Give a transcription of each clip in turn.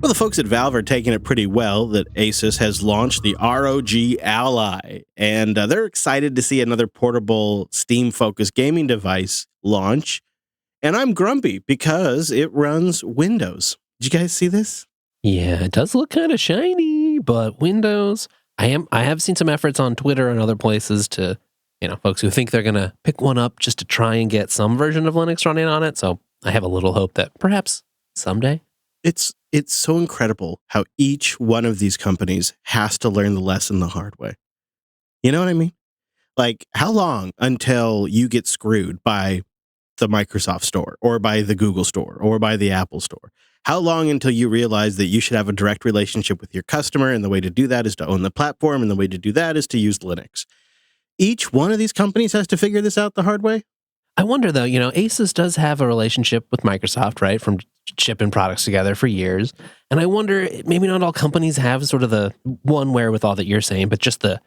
Well, the folks at Valve are taking it pretty well that Asus has launched the ROG Ally, and they're excited to see another portable Steam-focused gaming device launch. And I'm grumpy because it runs Windows. Did you guys see this? Yeah, it does look kind of shiny, but Windows. I have seen some efforts on Twitter and other places to, folks who think they're gonna pick one up just to try and get some version of Linux running on it. So I have a little hope that perhaps someday. It's so incredible how each one of these companies has to learn the lesson the hard way. You know what I mean? Like, how long until you get screwed by the Microsoft Store or by the Google Store or by the Apple Store? How long until you realize that you should have a direct relationship with your customer, and the way to do that is to own the platform, and the way to do that is to use Linux? Each one of these companies has to figure this out the hard way. I wonder, though, Asus does have a relationship with Microsoft, right, from shipping products together for years. And I wonder, maybe not all companies have sort of the one wherewithal that you're saying, but just to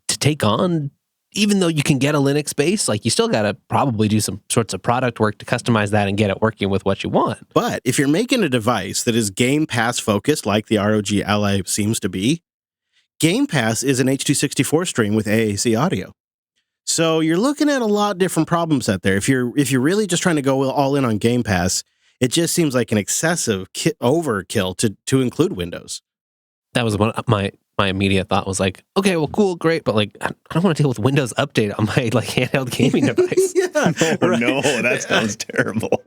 take on, even though you can get a Linux base, you still got to probably do some sorts of product work to customize that and get it working with what you want. But if you're making a device that is Game Pass focused, like the ROG Ally seems to be, Game Pass is an H.264 stream with AAC audio. So you're looking at a lot of different problems out there. If you're really just trying to go all in on Game Pass, it just seems like an excessive overkill to include Windows. That was my immediate thought was okay, well, cool, great, but I don't want to deal with Windows Update on my handheld gaming device. Yeah, right. No, that sounds terrible.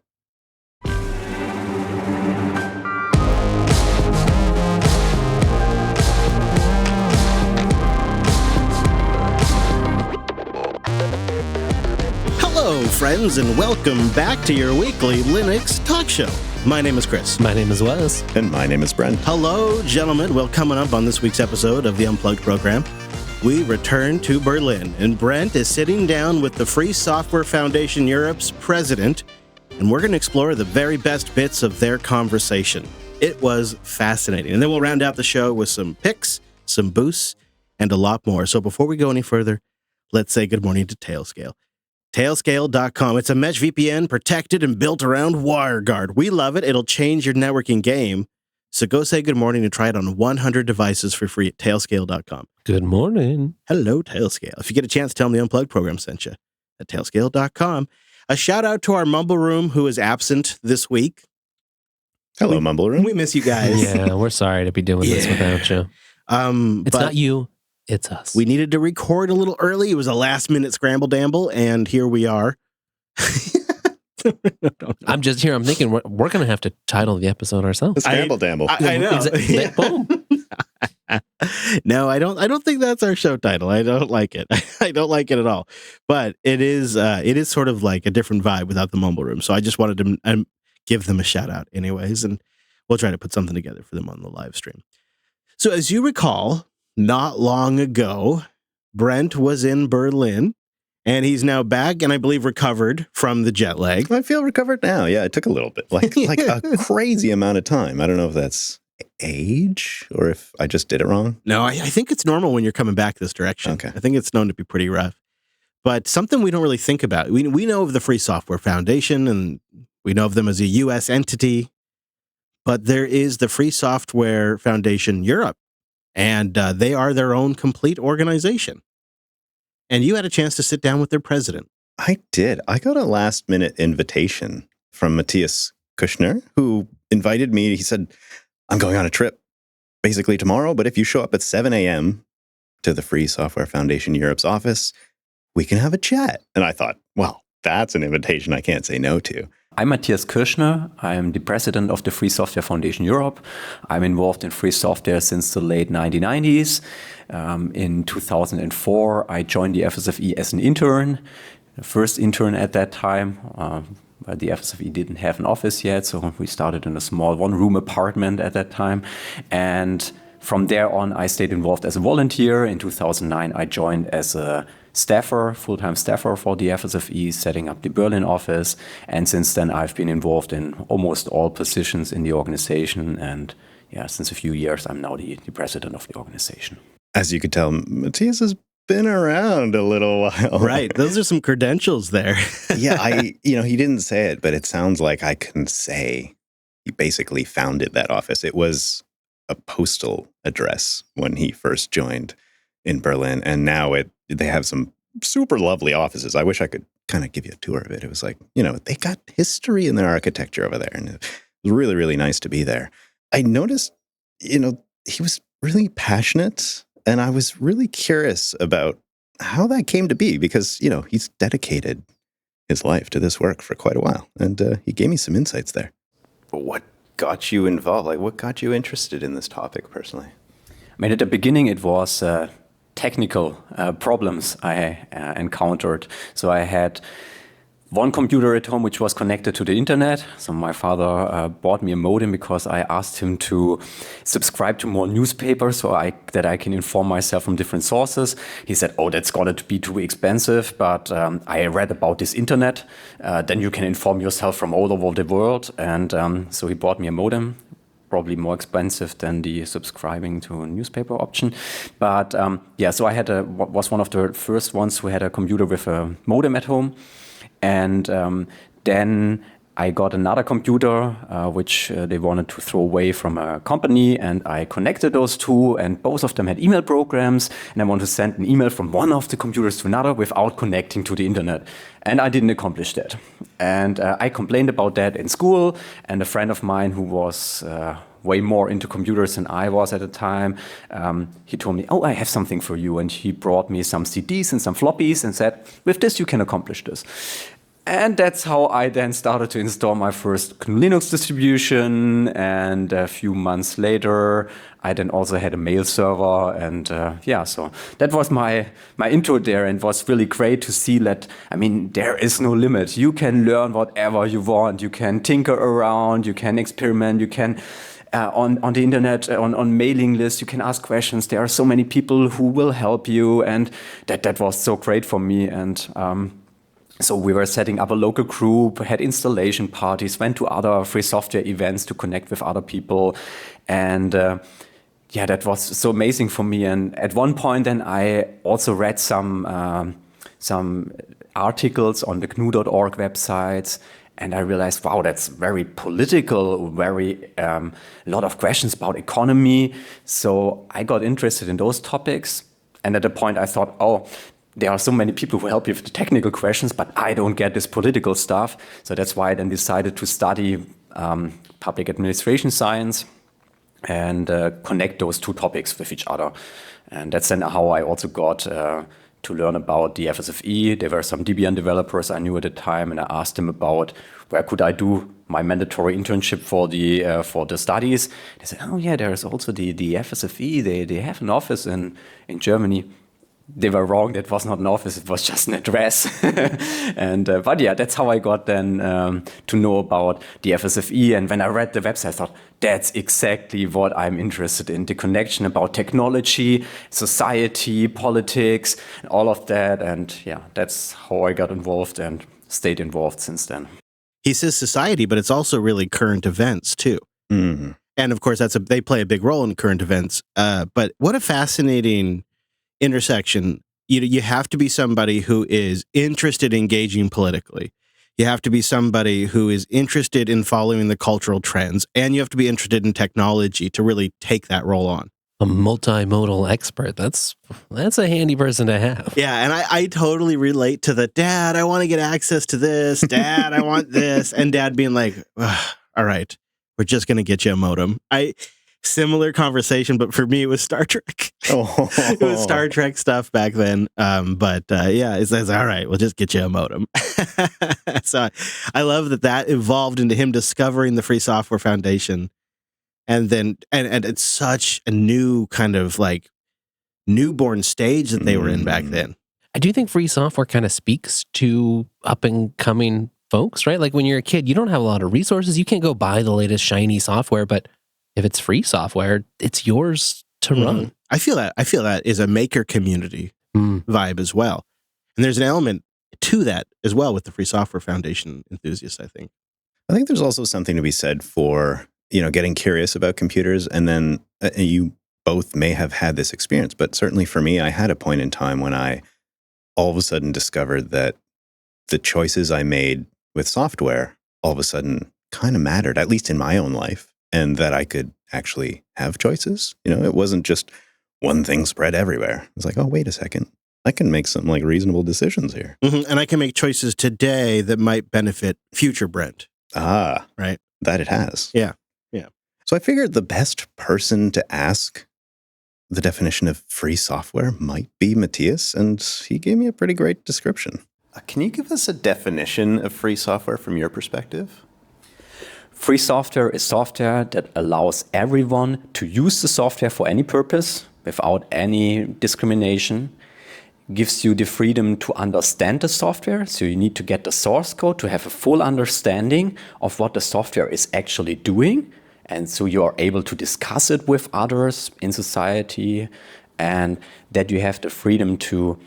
Hello, friends, and welcome back to your weekly Linux talk show. My name is Chris. My name is Wes. And my name is Brent. Hello, gentlemen. Well, coming up on this week's episode of the Unplugged program, we return to Berlin, and Brent is sitting down with the Free Software Foundation Europe's president, and we're going to explore the very best bits of their conversation. It was fascinating. And then we'll round out the show with some picks, some boosts, and a lot more. So before we go any further, let's say good morning to Tailscale. Tailscale.com. It's a mesh VPN protected and built around WireGuard. We love it. It'll change your networking game. So go say good morning and try it on 100 devices for free at Tailscale.com. Good morning. Hello, Tailscale. If you get a chance, tell them the Unplugged program sent you at Tailscale.com. A shout out to our Mumble Room who is absent this week. Hello, Mumble Room. We miss you guys. Yeah, we're sorry to be doing this without you. It's not you. It's us. We needed to record a little early. It was a last-minute scramble-damble, and here we are. I'm just here. I'm thinking we're going to have to title the episode ourselves. Scramble-damble. I know. Boom. No, I don't think that's our show title. I don't like it. I don't like it at all. But it is sort of like a different vibe without the Mumble Room. So I just wanted to give them a shout-out anyways, and we'll try to put something together for them on the live stream. So as you recall, not long ago, Brent was in Berlin, and he's now back, and I believe recovered from the jet lag. I feel recovered now. Yeah, it took a little bit, like a crazy amount of time. I don't know if that's age or if I just did it wrong. No, I think it's normal when you're coming back this direction. Okay. I think it's known to be pretty rough. But something we don't really think about. We know of the Free Software Foundation, and we know of them as a U.S. entity, but there is the Free Software Foundation Europe. And they are their own complete organization. And you had a chance to sit down with their president. I did. I got a last-minute invitation from Matthias Kushner, who invited me. He said, I'm going on a trip basically tomorrow, but if you show up at 7 a.m. to the Free Software Foundation Europe's office, we can have a chat. And I thought, well, that's an invitation I can't say no to. I'm Matthias Kirschner. I'm the president of the Free Software Foundation Europe. I'm involved in free software since the late 1990s. In 2004, I joined the FSFE as an intern, the first intern at that time. The FSFE didn't have an office yet, so we started in a small one-room apartment at that time. And from there on, I stayed involved as a volunteer. In 2009, I joined as a staffer, full-time staffer for the FSFE, setting up the Berlin office. And since then, I've been involved in almost all positions in the organization. And since a few years, I'm now the president of the organization. As you could tell, Matthias has been around a little while. Right. Those are some credentials there. Yeah, he didn't say it, but it sounds like I can say, he basically founded that office. It was a postal address when he first joined in Berlin, and now they have some super lovely offices. I wish I could kind of give you a tour of it. It was like, they got history in their architecture over there, and it was really, really nice to be there. I noticed, he was really passionate, and I was really curious about how that came to be because, he's dedicated his life to this work for quite a while, and he gave me some insights there. But what got you involved? Like, what got you interested in this topic personally? I mean, at the beginning, it was technical problems I encountered. So I had one computer at home which was connected to the internet. So my father bought me a modem because I asked him to subscribe to more newspapers that I can inform myself from different sources. He said, "Oh, that's going to be too expensive, but I read about this internet. Then you can inform yourself from all over the world." And so he bought me a modem. Probably more expensive than the subscribing to a newspaper option. But so I was one of the first ones who had a computer with a modem at home. And then I got another computer, which they wanted to throw away from a company. And I connected those two, and both of them had email programs. And I wanted to send an email from one of the computers to another without connecting to the internet. And I didn't accomplish that. And I complained about that in school. And a friend of mine who was way more into computers than I was at the time, he told me, "Oh, I have something for you." And he brought me some CDs and some floppies and said, "With this, you can accomplish this." And that's how I then started to install my first Linux distribution. And a few months later, I then also had a mail server. And so that was my intro there. And it was really great to see that, there is no limit. You can learn whatever you want. You can tinker around. You can experiment. You can, on the internet, on mailing lists, you can ask questions. There are so many people who will help you. And that was so great for me. And so we were setting up a local group, had installation parties, went to other free software events to connect with other people. And that was so amazing for me. And at one point then I also read some articles on the GNU.org websites. And I realized, wow, that's very political, very a lot of questions about economy. So I got interested in those topics. And at the point I thought, oh, there are so many people who help you with the technical questions, but I don't get this political stuff. So that's why I then decided to study public administration science and connect those two topics with each other. And that's then how I also got to learn about the FSFE. There were some Debian developers I knew at the time, and I asked them about where could I do my mandatory internship for the studies. They said, "Oh yeah, there is also the FSFE. They have an office in Germany." They were wrong. That was not an office. It was just an address. But that's how I got then to know about the FSFE. And when I read the website, I thought, that's exactly what I'm interested in. The connection about technology, society, politics, all of that. And that's how I got involved and stayed involved since then. He says society, but it's also really current events too. Mm-hmm. And of course, they play a big role in current events. But what a fascinating intersection. You have to be somebody who is interested in engaging politically. You have to be somebody who is interested in following the cultural trends, and you have to be interested in technology to really take that role on. A multimodal expert. That's a handy person to have. Yeah, and I totally relate to the, "Dad, I want to get access to this. Dad, I want this." And Dad being like, "All right, we're just going to get you a modem." Similar conversation, but for me, it was Star Trek. Oh. It was Star Trek stuff back then. It says, "All right, we'll just get you a modem." So I love that evolved into him discovering the Free Software Foundation. And then, and it's such a new kind of like newborn stage that they were in back then. I do think free software kind of speaks to up and coming folks, right? Like when you're a kid, you don't have a lot of resources. You can't go buy the latest shiny software, but if it's free software, it's yours to run. I feel that is a maker community vibe as well. And there's an element to that as well with the Free Software Foundation enthusiasts, I think. I think there's also something to be said for, getting curious about computers. And then you both may have had this experience, but certainly for me, I had a point in time when I all of a sudden discovered that the choices I made with software all of a sudden kind of mattered, at least in my own life, and that I could actually have choices. It wasn't just one thing spread everywhere. It's like, oh, wait a second. I can make some like reasonable decisions here. Mm-hmm. And I can make choices today that might benefit future Brent. Right. That it has. Yeah. So I figured the best person to ask the definition of free software might be Matthias, and he gave me a pretty great description. Can you give us a definition of free software from your perspective? Free software is software that allows everyone to use the software for any purpose without any discrimination, gives you the freedom to understand the software. So you need to get the source code to have a full understanding of what the software is actually doing. And so you are able to discuss it with others in society, and that you have the freedom to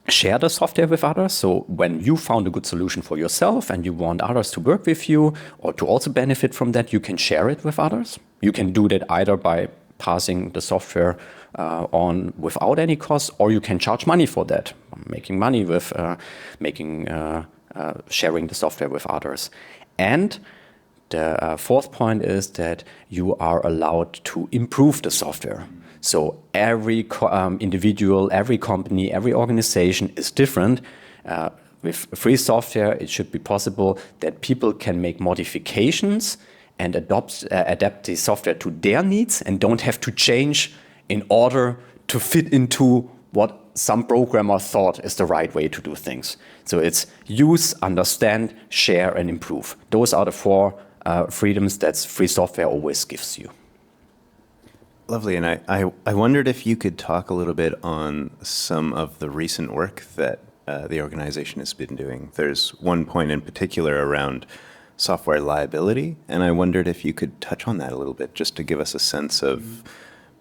share the software with others. So when you found a good solution for yourself and you want others to work with you or to also benefit from that, you can share it with others. You can do that either by passing the software on without any cost, or you can charge money for that, making money with sharing the software with others. And the fourth point is that you are allowed to improve the software. So every individual, every company, every organization is different. With free software, it should be possible that people can make modifications and adapt the software to their needs and don't have to change in order to fit into what some programmer thought is the right way to do things. So it's use, understand, share, and improve. Those are the four freedoms that free software always gives you. Lovely. And I wondered if you could talk a little bit on some of the recent work that the organization has been doing. There's one point in particular around software liability, and I wondered if you could touch on that a little bit, just to give us a sense of,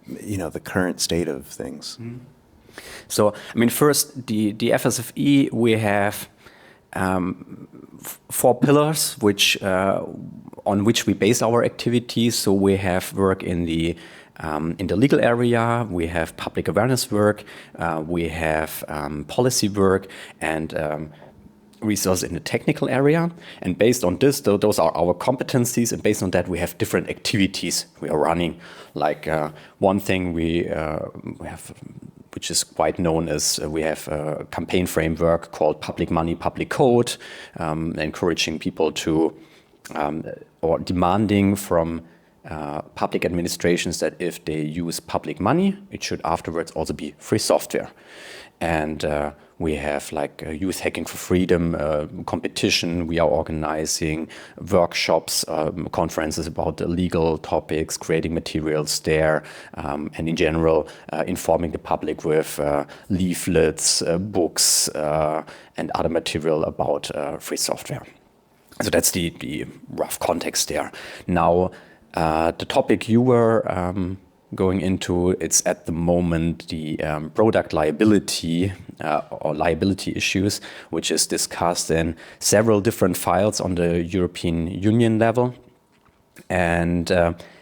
the current state of things. Mm-hmm. So, first, the FSFE, we have 4 pillars on which we base our activities. So we have work in the legal area, we have public awareness work, we have policy work, and resources in the technical area. And based on this, those are our competencies, and based on that, we have different activities we are running. Like one thing we have, which is quite known as we have a campaign framework called Public Money, Public Code, encouraging people to, or demanding from public administrations that if they use public money, it should afterwards also be free software. And we have like Youth Hacking for Freedom competition. We are organizing workshops, conferences about the legal topics, creating materials there, and in general, informing the public with leaflets, books, and other material about free software. So that's the rough context there. Now, the topic you were going into, it's at the moment the product liability or liability issues, which is discussed in several different files on the European Union level. And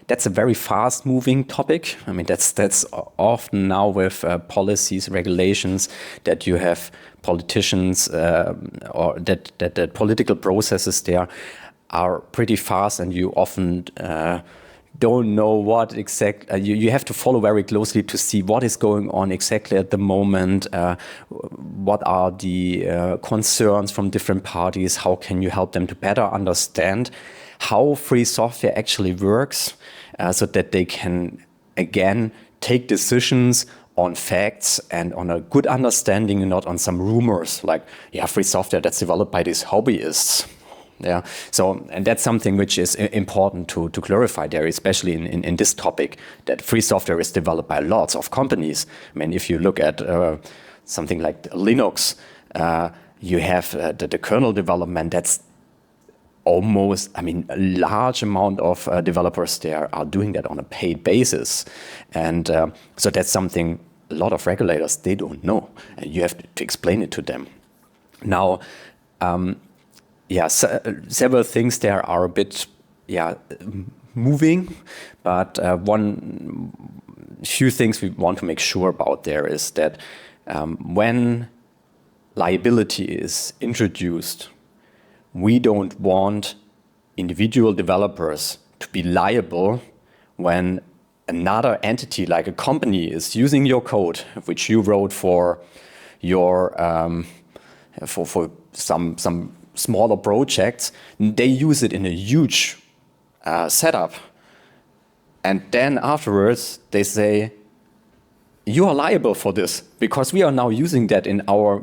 that's a very fast-moving topic. That's often now with policies, regulations, that you have politicians or that the political processes there are pretty fast, and you often don't know what exactly. You have to follow very closely to see what is going on exactly at the moment. What are the concerns from different parties? How can you help them to better understand how free software actually works, so that they can again take decisions on facts and on a good understanding, and not on some rumors like, free software that's developed by these hobbyists. Yeah. So, and that's something which is important to clarify there, especially in this topic, that free software is developed by lots of companies. If you look at something like Linux, you have the kernel development. That's almost, a large amount of developers there are doing that on a paid basis. And so that's something a lot of regulators, they don't know. And you have to explain it to them. Now, several things there are a bit, moving, but one few things we want to make sure about there is that when liability is introduced, we don't want individual developers to be liable when another entity like a company is using your code, which you wrote for your for some smaller projects. They use it in a huge setup, and then afterwards they say, you are liable for this because we are now using that in our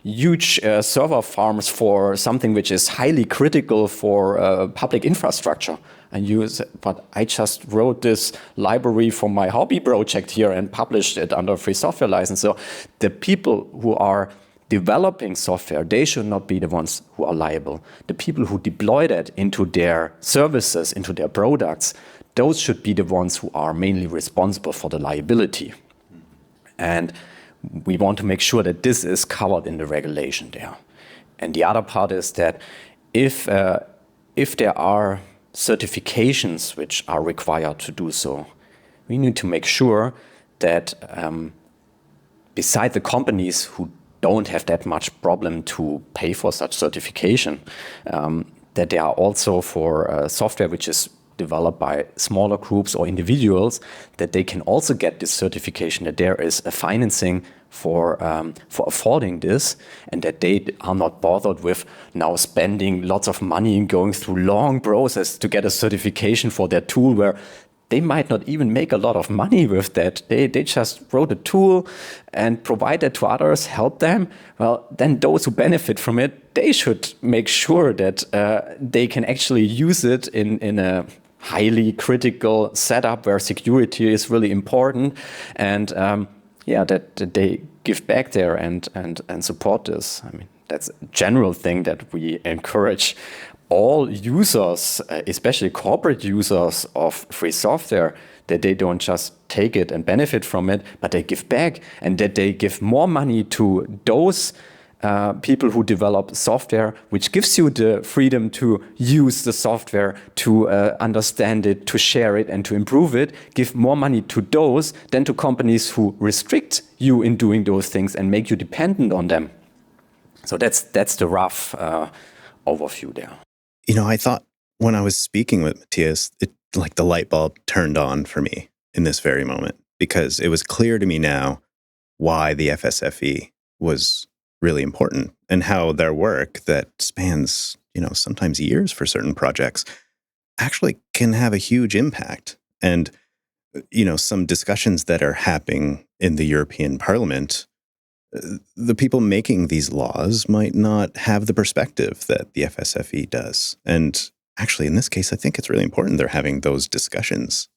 huge server farms for something which is highly critical for public infrastructure. And you say, but I just wrote this library for my hobby project here and published it under a free software license. So the people who are developing software, they should not be the ones who are liable. The people who deploy that into their services, into their products, those should be the ones who are mainly responsible for the liability. And we want to make sure that this is covered in the regulation there. And the other part is that if there are certifications which are required to do so, we need to make sure that beside the companies who don't have that much problem to pay for such certification, that there are also for software which is developed by smaller groups or individuals, that they can also get this certification, that there is a financing for affording this, and that they are not bothered with now spending lots of money and going through long process to get a certification for their tool where they might not even make a lot of money with that. They just wrote a tool and provide it to others, help them. Well, then those who benefit from it, they should make sure that they can actually use it in a highly critical setup where security is really important, and that they give back there and support this. I mean, that's a general thing that we encourage all users, especially corporate users of free software, that they don't just take it and benefit from it, but they give back, and that they give more money to those people who develop software, which gives you the freedom to use the software, to understand it, to share it, and to improve it. Give more money to those than to companies who restrict you in doing those things and make you dependent on them. So that's the rough overview there. You know, I thought when I was speaking with Matthias, like the light bulb turned on for me in this very moment, because it was clear to me now why the FSFE was really important, and how their work that spans, sometimes years for certain projects actually can have a huge impact. And, some discussions that are happening in the European Parliament, the people making these laws might not have the perspective that the FSFE does. And actually, in this case, I think it's really important they're having those discussions.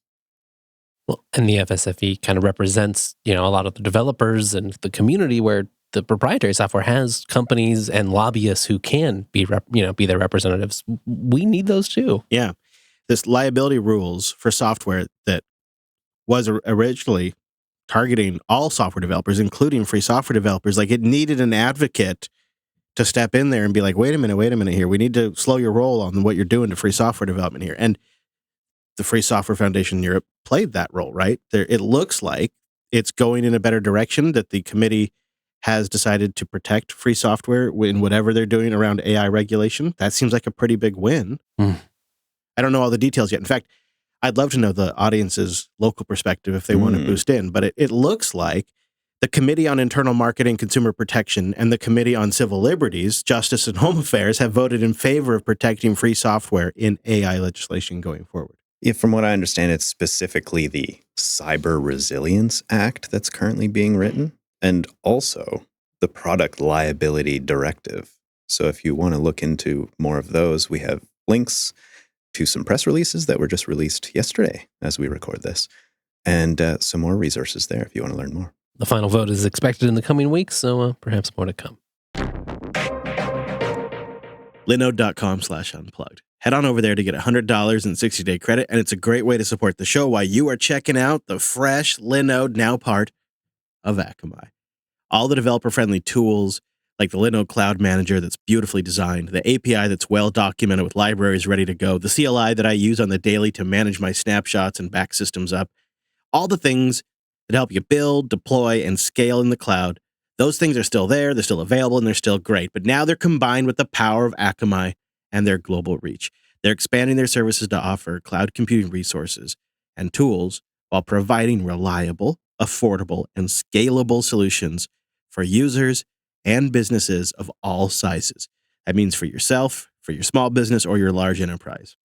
Well, and the FSFE kind of represents, a lot of the developers and the community where the proprietary software has companies and lobbyists who can be their representatives. We need those too. Yeah. This liability rules for software that was originally targeting all software developers, including free software developers, like it needed an advocate to step in there and be like, wait a minute here. We need to slow your roll on what you're doing to free software development here. And the Free Software Foundation in Europe played that role, right? It looks like it's going in a better direction, that the committee has decided to protect free software in whatever they're doing around AI regulation. That seems like a pretty big win. I don't know all the details yet. In fact, I'd love to know the audience's local perspective if they want to boost in. But it looks like the Committee on Internal Market and Consumer Protection and the Committee on Civil Liberties, Justice and Home Affairs have voted in favor of protecting free software in AI legislation going forward. Yeah, from what I understand, it's specifically the Cyber Resilience Act that's currently being written, and also the Product Liability Directive. So if you want to look into more of those, we have links to some press releases that were just released yesterday as we record this, and some more resources there if you want to learn more. The final vote is expected in the coming weeks, so perhaps more to come. Linode.com/unplugged. Head on over there to get $100 in 60-day credit, and it's a great way to support the show while you are checking out the fresh Linode, now part of Akamai. All the developer-friendly tools, like the Linode Cloud Manager that's beautifully designed, the API that's well documented with libraries ready to go, the CLI that I use on the daily to manage my snapshots and back systems up, all the things that help you build, deploy, and scale in the cloud. Those things are still there, they're still available, and they're still great. But now they're combined with the power of Akamai and their global reach. They're expanding their services to offer cloud computing resources and tools while providing reliable, affordable, and scalable solutions for users and businesses of all sizes. That means for yourself, for your small business, or your large enterprise.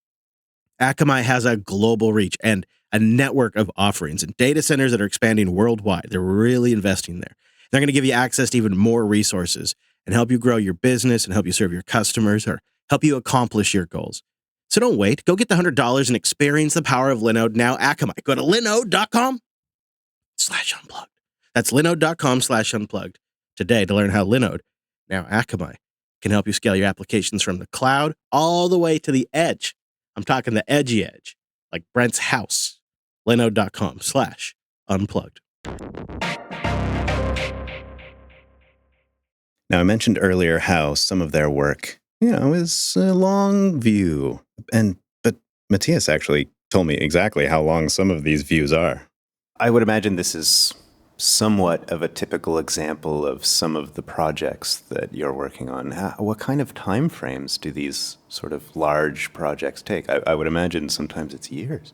Akamai has a global reach and a network of offerings and data centers that are expanding worldwide. They're really investing there. They're going to give you access to even more resources and help you grow your business and help you serve your customers or help you accomplish your goals. So don't wait. Go get the $100 and experience the power of Linode now. Akamai. Go to linode.com/unplugged. That's linode.com/unplugged today to learn how Linode, now Akamai, can help you scale your applications from the cloud all the way to the edge. I'm talking the edgy edge, like Brent's house. Linode.com/unplugged. Now, I mentioned earlier how some of their work, is a long view. But Matthias actually told me exactly how long some of these views are. I would imagine this is somewhat of a typical example of some of the projects that you're working on. What kind of time frames do these sort of large projects take? I would imagine sometimes it's years.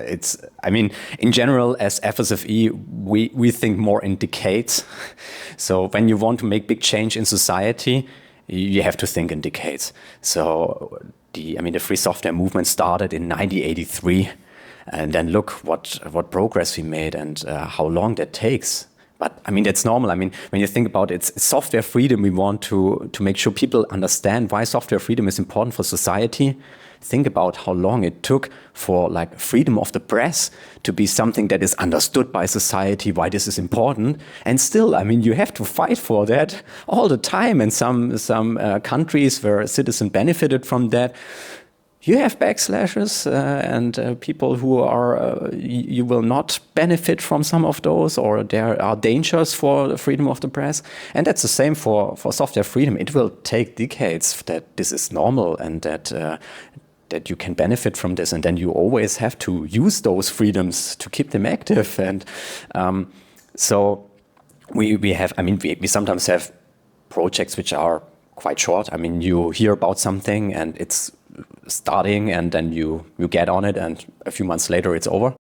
In general, as FSFE, we think more in decades. So when you want to make big change in society, you have to think in decades. So the free software movement started in 1983. And then look what progress we made and how long that takes. But that's normal. When you think about it, it's software freedom. We want to make sure people understand why software freedom is important for society. Think about how long it took for freedom of the press to be something that is understood by society, why this is important. And still, you have to fight for that all the time. And some countries where citizens benefited from that, you have backslashes and people who are, you will not benefit from some of those, or there are dangers for the freedom of the press. And that's the same for software freedom. It will take decades that this is normal and that you can benefit from this. And then you always have to use those freedoms to keep them active. And so we sometimes have projects which are quite short. You hear about something and it's starting, and then you get on it, and a few months later it's over.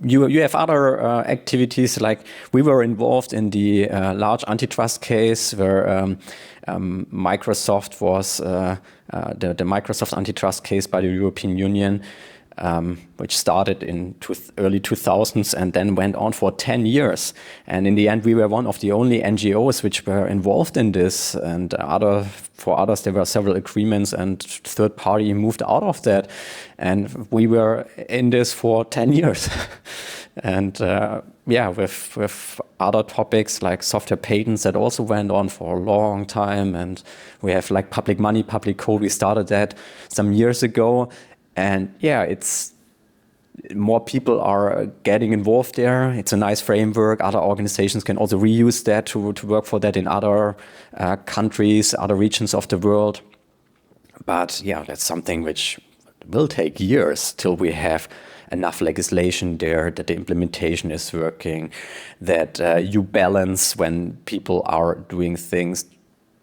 You have other activities, like we were involved in the large antitrust case where Microsoft was the Microsoft antitrust case by the European Union, which started in early 2000s and then went on for 10 years. And in the end, we were one of the only NGOs which were involved in this. And for others, there were several agreements, and third party moved out of that. And we were in this for 10 years. And with other topics like software patents that also went on for a long time. And we have public money, public code. We started that some years ago. And it's more people are getting involved there. It's a nice framework. Other organizations can also reuse that to work for that in other countries, other regions of the world. But that's something which will take years till we have enough legislation there, that the implementation is working, that you balance when people are doing things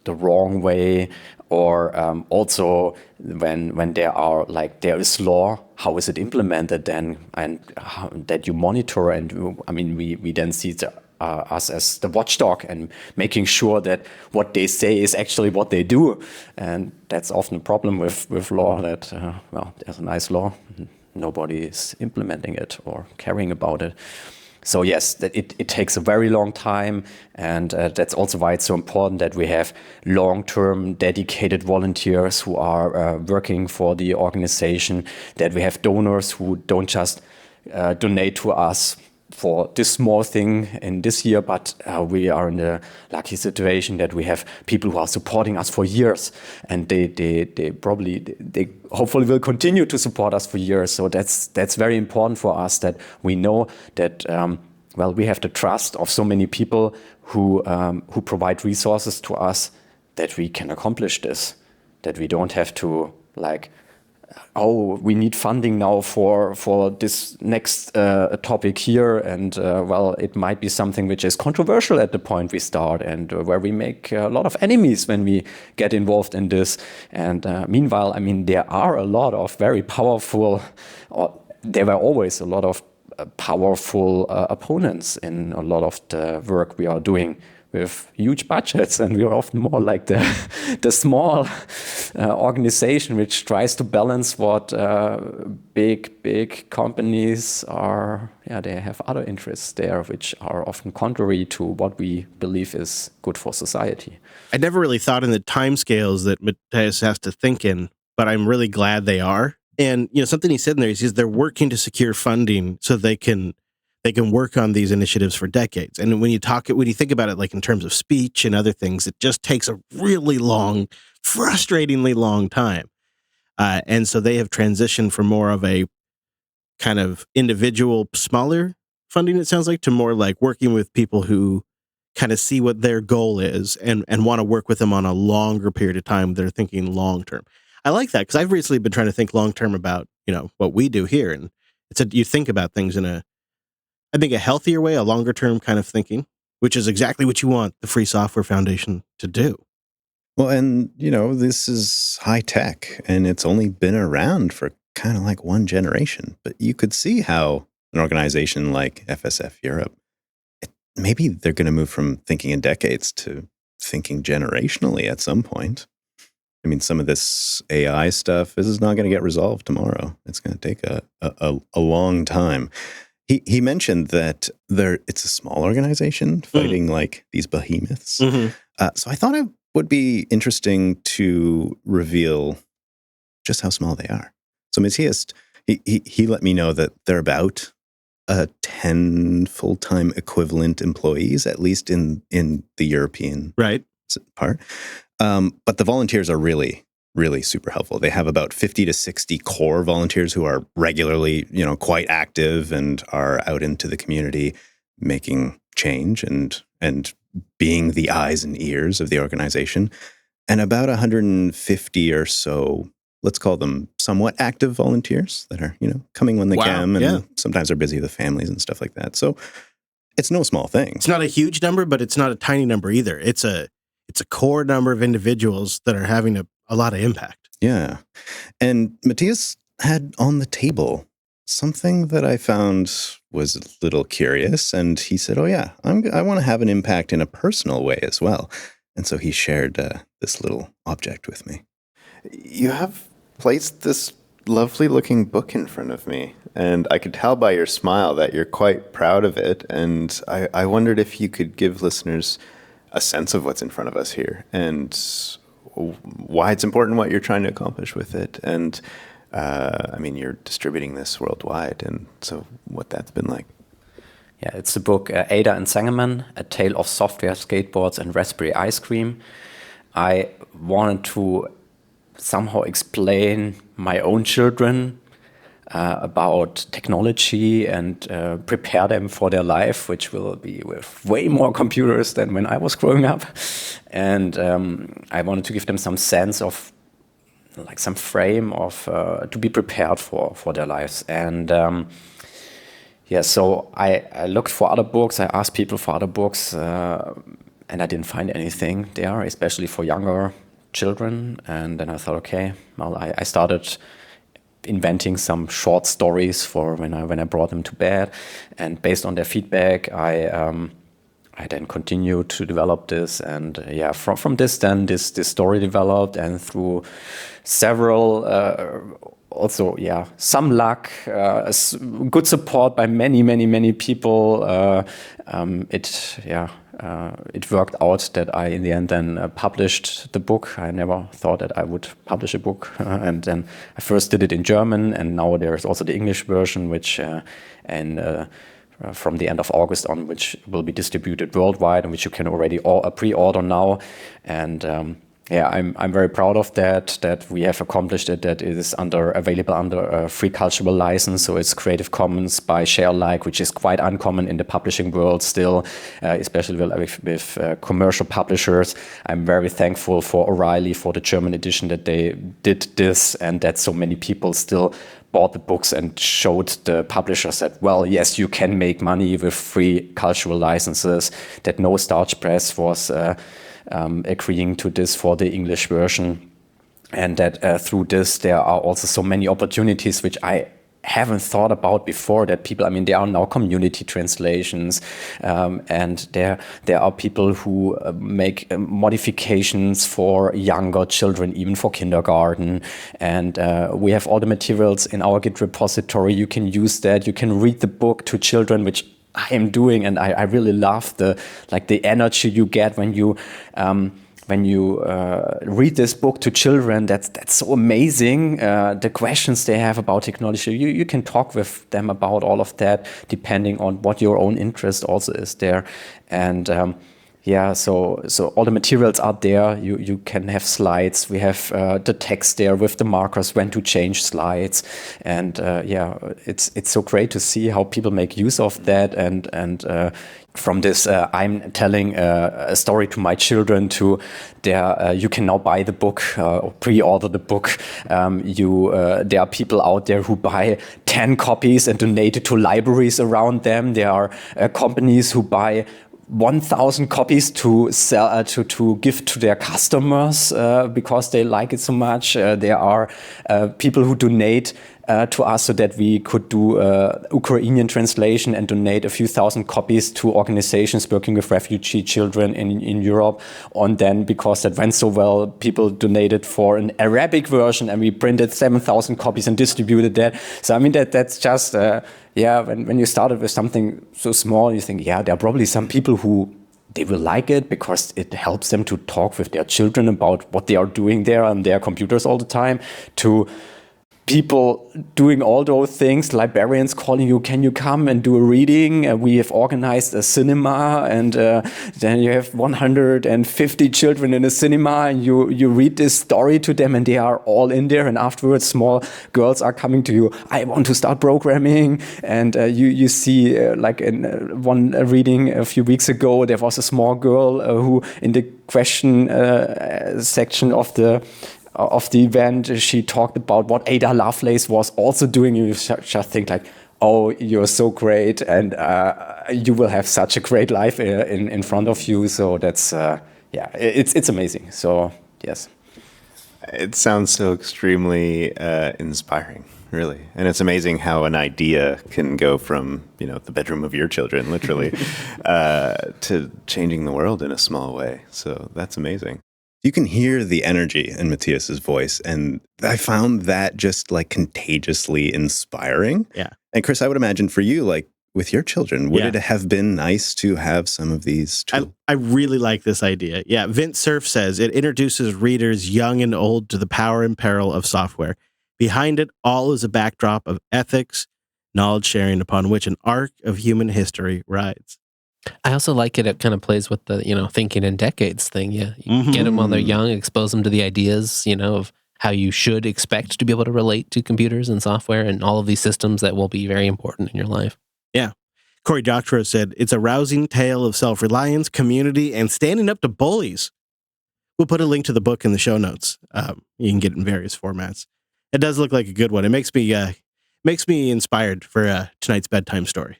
the wrong way, or also when there is law, how is it implemented then, and that you monitor. And we then see us as the watchdog and making sure that what they say is actually what they do. And that's often a problem with law, that there's a nice law, nobody is implementing it or caring about it. So yes, it takes a very long time, and that's also why it's so important that we have long-term dedicated volunteers who are working for the organization, that we have donors who don't just donate to us for this small thing in this year, but we are in the lucky situation that we have people who are supporting us for years, and they hopefully will continue to support us for years. So that's very important for us, that we know that we have the trust of so many people who provide resources to us, that we can accomplish this, that we don't have to oh, we need funding now for this next topic here, and well, it might be something which is controversial at the point we start, and where we make a lot of enemies when we get involved in this. And meanwhile, I mean, there are a lot of very powerful, there were always a lot of powerful opponents in a lot of the work we are doing with huge budgets, and we are often more like the small organization which tries to balance what big companies are. Yeah, they have other interests there which are often contrary to what we believe is good for society. I never really thought in the timescales that Matthias has to think in, but I'm really glad they are. And something he said in there, he says they're working to secure funding so they can work on these initiatives for decades. And when you think about it, like in terms of speech and other things, it just takes a really long, frustratingly long time. And so they have transitioned from more of a kind of individual, smaller funding, it sounds like, to more like working with people who kind of see what their goal is and want to work with them on a longer period of time. They're thinking long term. I like that because I've recently been trying to think long term about, what we do here. And you think about things in I think a healthier way, a longer term kind of thinking, which is exactly what you want the Free Software Foundation to do. Well, and this is high tech, and it's only been around for kind of like one generation. But you could see how an organization like FSF Europe, maybe they're going to move from thinking in decades to thinking generationally at some point. I mean, some of this AI stuff, this is not going to get resolved tomorrow. It's going to take a long time. He mentioned that it's a small organization fighting like these behemoths. Mm-hmm. So I thought it would be interesting to reveal just how small they are. So Matthias, he let me know that they're about 10 full-time equivalent employees, at least in the European part. But the volunteers are really super helpful. They have about 50 to 60 core volunteers who are regularly, quite active and are out into the community making change and being the eyes and ears of the organization. And about 150 or so, let's call them somewhat active volunteers that are, coming when they can, and sometimes are busy with families and stuff like that. So it's no small thing. It's not a huge number, but it's not a tiny number either. It's a core number of individuals that are having a lot of impact. Yeah. And Matthias had on the table something that I found was a little curious. And he said, oh, yeah, I want to have an impact in a personal way as well. And so he shared this little object with me. You have placed this lovely looking book in front of me, and I could tell by your smile that you're quite proud of it. And I wondered if you could give listeners a sense of what's in front of us here and why it's important, what you're trying to accomplish with it. And I mean, you're distributing this worldwide, and so what that's been like. Yeah, it's the book Ada and Sangerman, A Tale of Software, Skateboards, and Raspberry Ice Cream. I wanted to somehow explain my own children about technology and prepare them for their life, which will be with way more computers than when I was growing up. And I wanted to give them some sense of, like, some frame of to be prepared for their lives. And so I looked for other books. I asked people for other books, and I didn't find anything there, especially for younger children. And then I thought, okay, well, I started inventing some short stories for when I brought them to bed, and based on their feedback, I then continued to develop this, and from this story developed, and through several some luck, good support by many people, it worked out that I, in the end, then published the book. I never thought that I would publish a book. And then I first did it in German, and now there is also the English version, which from the end of August on, which will be distributed worldwide, and which you can already pre-order now. And Yeah, I'm very proud of that we have accomplished it, that it is available under a free cultural license. So it's Creative Commons by share alike, which is quite uncommon in the publishing world still, especially with commercial publishers. I'm very thankful for O'Reilly, for the German edition, that they did this, and that so many people still bought the books and showed the publishers that, well, yes, you can make money with free cultural licenses, that no starch press was agreeing to this for the English version, and that through this there are also so many opportunities which I haven't thought about before, that people, I mean, there are now community translations, and there are people who make modifications for younger children, even for kindergarten, and we have all the materials in our Git repository. You can use that, you can read the book to children, which I am doing, and I really love the energy you get when you read this book to children. That's so amazing. The questions they have about technology, you can talk with them about all of that, depending on what your own interest also is there. And so all the materials are there. You can have slides. We have the text there with the markers when to change slides, and it's so great to see how people make use of that. And from this, I'm telling a story to my children. You can now buy the book or pre-order the book. There are people out there who buy 10 copies and donate it to libraries around them. There are companies who buy 1,000 copies to sell to give to their customers because they like it so much. There are people who donate to us so that we could do Ukrainian translation and donate a few thousand copies to organizations working with refugee children in Europe. And then, because that went so well, people donated for an Arabic version, and we printed 7,000 copies and distributed that. So I mean, that's just when you started with something so small, you think, there are probably some people who they will like it because it helps them to talk with their children about what they are doing there on their computers all the time, to people doing all those things, librarians calling you, can you come and do a reading? We have organized a cinema, and then you have 150 children in a cinema, and you read this story to them, and they are all in there. And afterwards, small girls are coming to you, I want to start programming. And you see, like in one reading a few weeks ago, there was a small girl who, in the question section of the event, she talked about what Ada Lovelace was also doing. You just think like, oh, you're so great, and you will have such a great life in front of you. So that's it's amazing. So yes, it sounds so extremely inspiring, really, and it's amazing how an idea can go from the bedroom of your children, literally, to changing the world in a small way. So that's amazing. You can hear the energy in Matthias's voice, and I found that just like contagiously inspiring. Yeah. And Chris, I would imagine for you, like with your children, would it have been nice to have some of these tools? I really like this idea. Yeah. Vint Cerf says it introduces readers young and old to the power and peril of software. Behind it all is a backdrop of ethics, knowledge sharing upon which an arc of human history rides. I also like it. It kind of plays with the, thinking in decades thing. Yeah. You get them while they're young, expose them to the ideas, of how you should expect to be able to relate to computers and software and all of these systems that will be very important in your life. Yeah. Cory Doctorow said, it's a rousing tale of self-reliance, community, and standing up to bullies. We'll put a link to the book in the show notes. You can get it in various formats. It does look like a good one. It makes me inspired for tonight's bedtime story.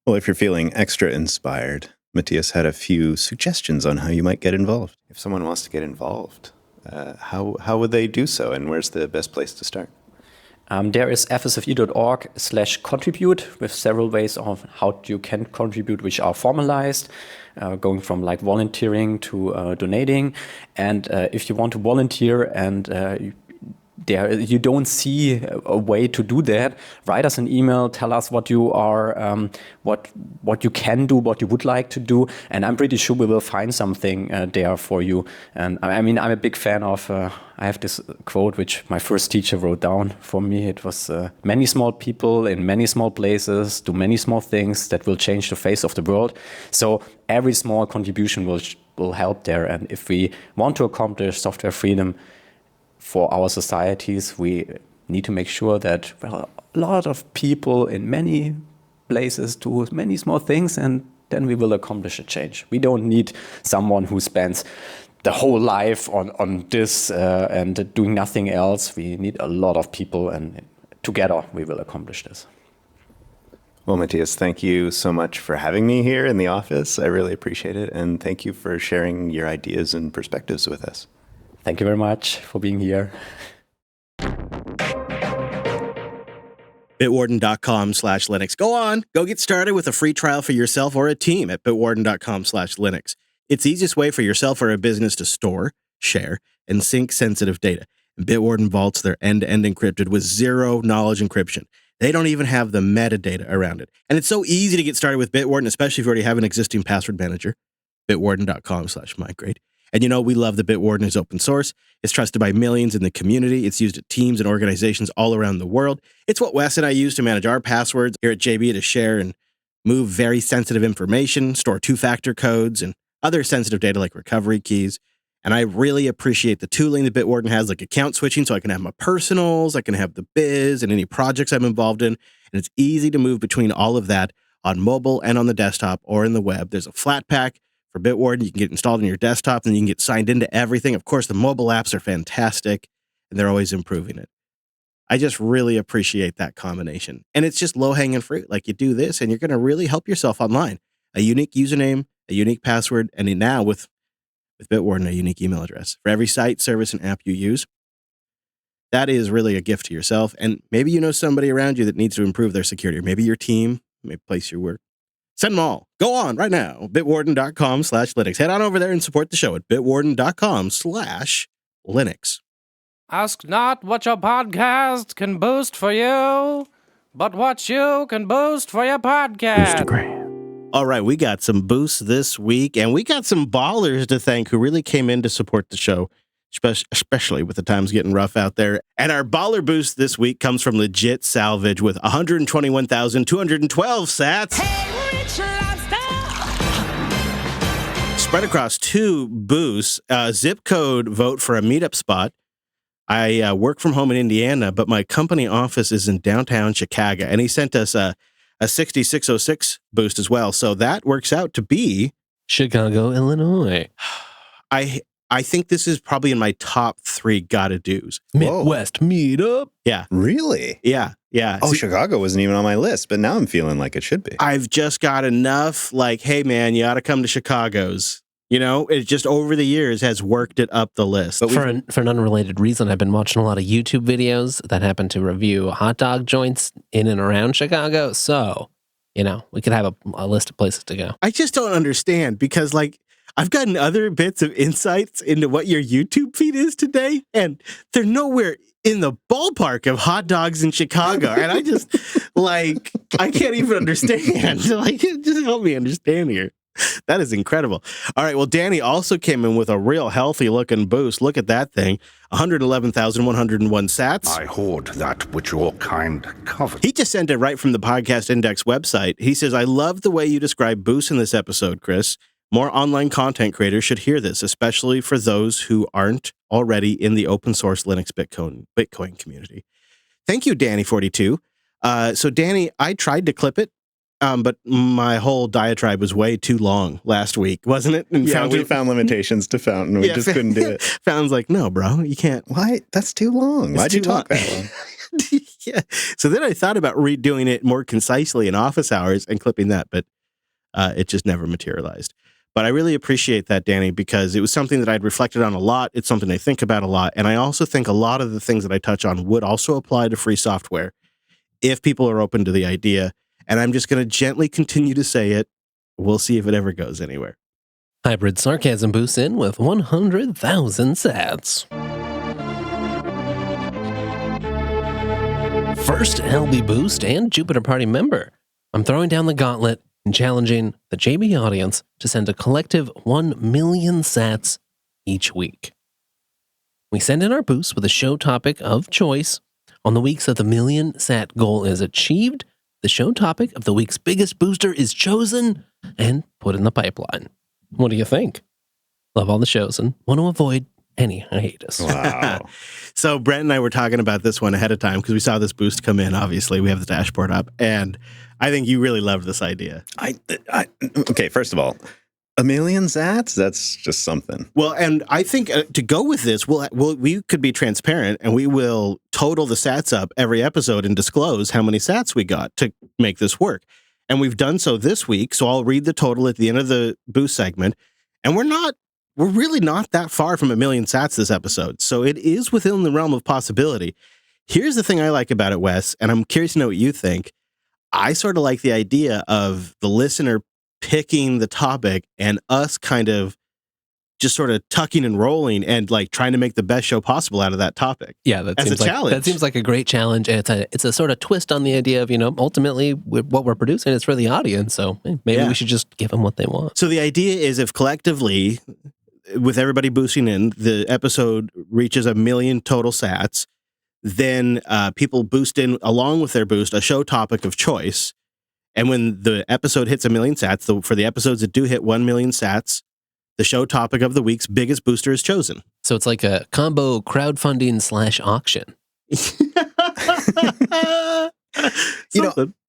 Well, if you're feeling extra inspired, Matthias had a few suggestions on how you might get involved. If someone wants to get involved, how would they do so, and where's the best place to start? There is fsfe.org/contribute with several ways of how you can contribute, which are formalized, going from like volunteering to donating. And if you want to volunteer and you don't see a way to do that, write us an email, tell us what you are, what you can do, what you would like to do, and I'm pretty sure we will find something there for you. And I mean, I'm a big fan of, I have this quote which my first teacher wrote down for me. It was, many small people in many small places do many small things that will change the face of the world. So every small contribution will will help there. And if we want to accomplish software freedom for our societies, we need to make sure that a lot of people in many places do many small things, and then we will accomplish a change. We don't need someone who spends the whole life on this and doing nothing else. We need a lot of people, and together we will accomplish this. Well, Matthias, thank you so much for having me here in the office. I really appreciate it. And thank you for sharing your ideas and perspectives with us. Thank you very much for being here. Bitwarden.com/Linux. Go get started with a free trial for yourself or a team at bitwarden.com/Linux. It's the easiest way for yourself or a business to store, share, and sync sensitive data. And Bitwarden vaults their end-to-end encrypted with zero knowledge encryption. They don't even have the metadata around it. And it's so easy to get started with Bitwarden, especially if you already have an existing password manager. Bitwarden.com/migrate. And we love that Bitwarden is open source. It's trusted by millions in the community. It's used at teams and organizations all around the world. It's what Wes and I use to manage our passwords here at JB, to share and move very sensitive information, store two-factor codes, and other sensitive data like recovery keys. And I really appreciate the tooling that Bitwarden has, like account switching, so I can have my personals, I can have the biz and any projects I'm involved in. And it's easy to move between all of that on mobile and on the desktop or in the web. There's a flat pack for Bitwarden. You can get installed on your desktop, and you can get signed into everything. Of course, the mobile apps are fantastic, and they're always improving it. I just really appreciate that combination. And it's just low-hanging fruit. Like, you do this, and you're going to really help yourself online. A unique username, a unique password, and now with Bitwarden, a unique email address for every site, service, and app you use. That is really a gift to yourself. And maybe you know somebody around you that needs to improve their security, or maybe your team, maybe place you work. Send them all. Go on right now. Bitwarden.com/Linux. Head on over there and support the show at Bitwarden.com/Linux. Ask not what your podcast can boost for you, but what you can boost for your podcast. All right, we got some boosts this week, and we got some ballers to thank who really came in to support the show, especially with the times getting rough out there. And our baller boost this week comes from Legit Salvage with 121,212 sats. Hey, Rich Lobster! Spread across 2 boosts. Zip code vote for a meetup spot. I work from home in Indiana, but my company office is in downtown Chicago, and he sent us a 6606 boost as well. So that works out to be Chicago, Illinois. I think this is probably in my top 3 gotta do's. Midwest meetup. Yeah. Really? Yeah. Oh, Chicago wasn't even on my list, but now I'm feeling like it should be. I've just got enough, like, hey man, you ought to come to Chicago's. It just over the years has worked it up the list. But for an unrelated reason, I've been watching a lot of YouTube videos that happen to review hot dog joints in and around Chicago. So, we could have a list of places to go. I just don't understand, because like, I've gotten other bits of insights into what your YouTube feed is today, and they're nowhere in the ballpark of hot dogs in Chicago. And I just I can't even understand. Like, just help me understand here. That is incredible. All right. Well, Danny also came in with a real healthy looking boost. Look at that thing. 111,101 sats. I hoard that which your kind covet. He just sent it right from the Podcast Index website. He says, I love the way you describe boosts in this episode, Chris. More online content creators should hear this, especially for those who aren't already in the open source Linux Bitcoin community. Thank you, Danny42. So Danny, I tried to clip it. But my whole diatribe was way too long last week, wasn't it? And we found limitations to Fountain. We just couldn't do it. Fountain's like, no, bro, you can't. Why? That's too long. Why'd you talk that long? Yeah. So then I thought about redoing it more concisely in office hours and clipping that, but it just never materialized. But I really appreciate that, Danny, because it was something that I'd reflected on a lot. It's something I think about a lot. And I also think a lot of the things that I touch on would also apply to free software if people are open to the idea. And I'm just going to gently continue to say it. We'll see if it ever goes anywhere. Hybrid Sarcasm boosts in with 100,000 sats. First LB boost and Jupiter Party member. I'm throwing down the gauntlet and challenging the JB audience to send a collective 1 million sats each week. We send in our boosts with a show topic of choice. On the weeks that the million sat goal is achieved, the show topic of the week's biggest booster is chosen and put in the pipeline. What do you think? Love all the shows and want to avoid any hiatus. Wow. So Brent and I were talking about this one ahead of time because we saw this boost come in. Obviously, we have the dashboard up, and I think you really loved this idea. Okay, first of all, 1 million sats? That's just something. Well, and I think to go with this, we could be transparent, and we will total the sats up every episode and disclose how many sats we got to make this work. And we've done so this week, so I'll read the total at the end of the boost segment, and we're really not that far from 1 million sats this episode. So it is within the realm of possibility. Here's the thing I like about it, Wes, and I'm curious to know what you think. I sort of like the idea of the listener picking the topic and us kind of just sort of tucking and rolling and like trying to make the best show possible out of that topic. Yeah, that As seems a like challenge. that seems like a great challenge, and it's a sort of twist on the idea of ultimately what we're producing is for the audience. So maybe we should just give them what they want. So the idea is if collectively, with everybody boosting in, the episode reaches 1 million total sats, then people boost in along with their boost a show topic of choice. And when the episode hits 1 million sats, for the episodes that do hit 1 million sats, the show topic of the week's biggest booster is chosen. So it's like a combo crowdfunding / auction.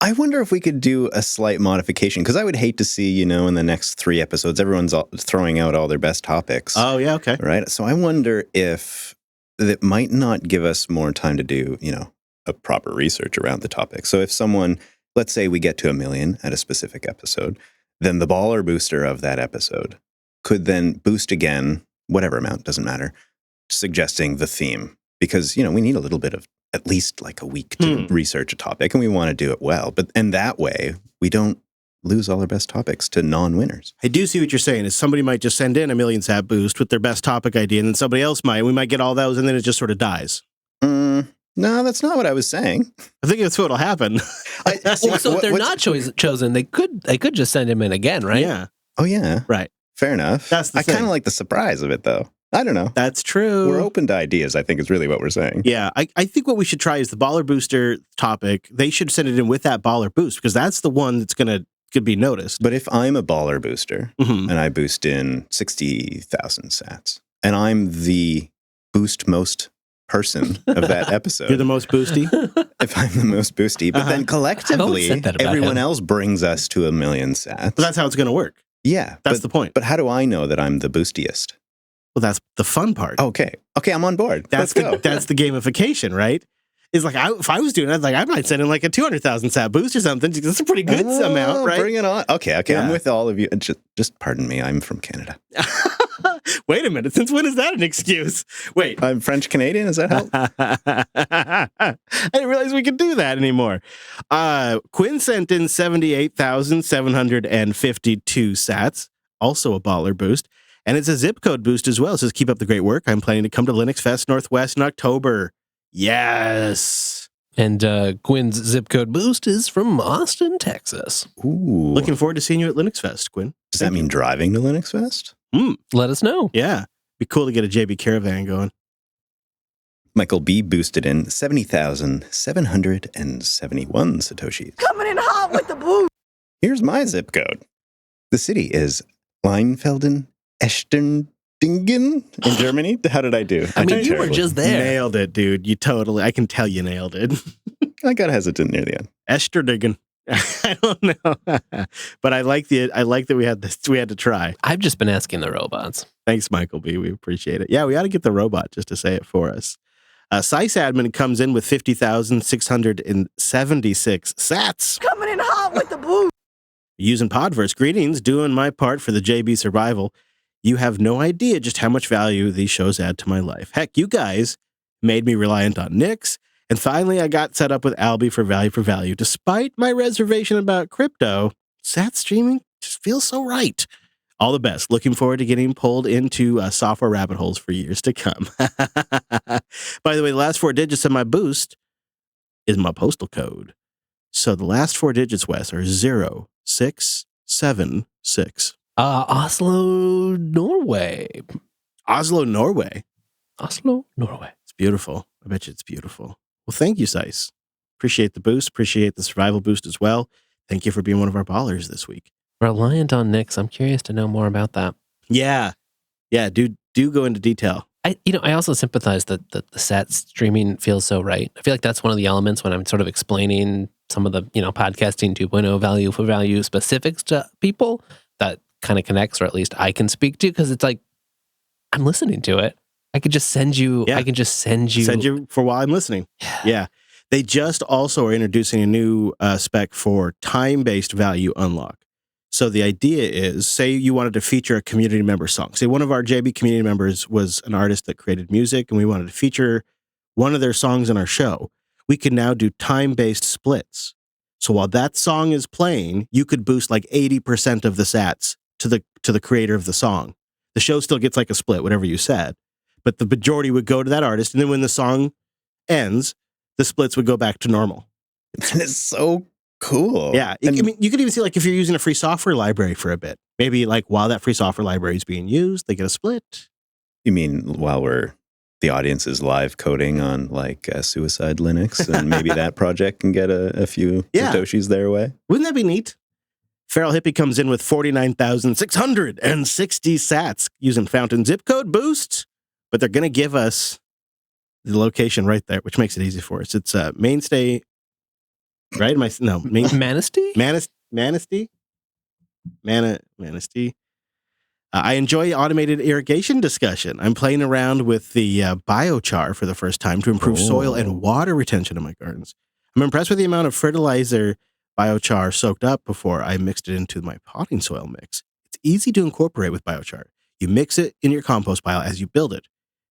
I wonder if we could do a slight modification, because I would hate to see, in the next 3 episodes, everyone's throwing out all their best topics. Oh, yeah, okay. Right? So I wonder if that might not give us more time to do, a proper research around the topic. So if someone, let's say we get to 1 million at a specific episode, then the baller booster of that episode could then boost again, whatever amount, doesn't matter, suggesting the theme. Because, we need a little bit of at least like a week to research a topic, and we want to do it well. And that way, we don't lose all our best topics to non-winners. I do see what you're saying, is somebody might just send in 1 million sat boost with their best topic idea, and then somebody else we might get all those, and then it just sort of dies. No, that's not what I was saying. I think that's what'll happen. So if they're not chosen, they could just send him in again, right? Yeah. Oh, yeah. Right. Fair enough. That's the I kind thing. of like the surprise of it, though. I don't know. That's true. We're open to ideas, I think, is really what we're saying. Yeah, I think what we should try is the baller booster topic. They should send it in with that baller boost, because that's the one that's could be noticed. But if I'm a baller booster Mhm. and I boost in 60,000 sats, and I'm the boost most person of that episode, You're the most boosty. if I'm the most boosty, but then I've always collectively, said that about everyone him. else brings us to 1 million sats. But that's how it's going to work. Yeah. That's the point. But how do I know that I'm the boostiest? Well, that's the fun part. Okay, I'm on board. that's Let's go. that's the gamification, right? It's like if I was doing it, I might send in like a 200,000 sat boost or something. That's a pretty good amount, right? Bring it on. Okay, Yeah. I'm with all of you. Just pardon me, I'm from Canada. Wait a minute. Since when is that an excuse? Wait. I'm French Canadian. Does that help? I didn't realize we could do that anymore. Quinn sent in 78,752 sats, also a baller boost. And it's a zip code boost as well. It says, keep up the great work. I'm planning to come to Linux Fest Northwest in October. Yes. And Quinn's zip code boost is from Austin, Texas. Ooh. Looking forward to seeing you at Linux Fest, Quinn. Does that mean driving to Linux Fest? Let us know. Yeah. Be cool to get a JB Caravan going. Michael B boosted in 70,771 Satoshis. Coming in hot with the boost. Here's my zip code. The city is Leinfelden, Echterdingen in Germany. How did I do? I mean, did you were terribly. just there. Nailed it, dude. I can tell you nailed it. I got hesitant near the end. Esterdigen. I don't know. But I like that we had to try. I've just been asking the robots. Thanks, Michael B. We appreciate it. Yeah, we ought to get the robot just to say it for us. Sysadmin comes in with 50,676 sats. Coming in hot with the boost. Using Podverse. Greetings, doing my part for the JB survival. You have no idea just how much value these shows add to my life. Heck, you guys made me reliant on Nix. And finally, I got set up with Alby for value. Despite my reservation about crypto, sat streaming just feels so right. All the best. Looking forward to getting pulled into software rabbit holes for years to come. By the way, the last 4 digits of my boost is my postal code. So the last 4 digits, Wes, are 0676. Oslo, Norway. Oslo, Norway. Oslo, Norway. It's beautiful. I bet you it's beautiful. Well, thank you, Sice. Appreciate the boost. Appreciate the survival boost as well. Thank you for being one of our ballers this week. Reliant on Nix. I'm curious to know more about that. Yeah. Yeah, do go into detail. I also sympathize that the SAT streaming feels so right. I feel like that's one of the elements when I'm sort of explaining some of the, podcasting 2.0 value for value specifics to people that kind of connects, or at least I can speak to, because it's like, I'm listening to it. I could just send you, Yeah. I can just send you for while I'm listening. Yeah. They just also are introducing a new spec for time-based value unlock. So the idea is, say you wanted to feature a community member song. Say one of our JB community members was an artist that created music, and we wanted to feature one of their songs in our show. We can now do time-based splits. So while that song is playing, you could boost like 80% of the sats to the creator of the song. The show still gets like a split, whatever you said, but the majority would go to that artist, and then when the song ends, the splits would go back to normal. That is so cool. Yeah. I mean, you could even see like if you're using a free software library for a bit, maybe like while that free software library is being used, they get a split. You mean while the audience is live coding on like Suicide Linux, and maybe that project can get a few Satoshis their way? Wouldn't that be neat? Feral Hippie comes in with 49,660 sats using Fountain zip code boost, but they're going to give us the location right there, which makes it easy for us. It's Mainstay, right? Manistee? Manistee. I enjoy automated irrigation discussion. I'm playing around with the biochar for the first time to improve soil and water retention in my gardens. I'm impressed with the amount of fertilizer biochar soaked up before I mixed it into my potting soil mix. It's easy to incorporate with biochar. You mix it in your compost pile as you build it.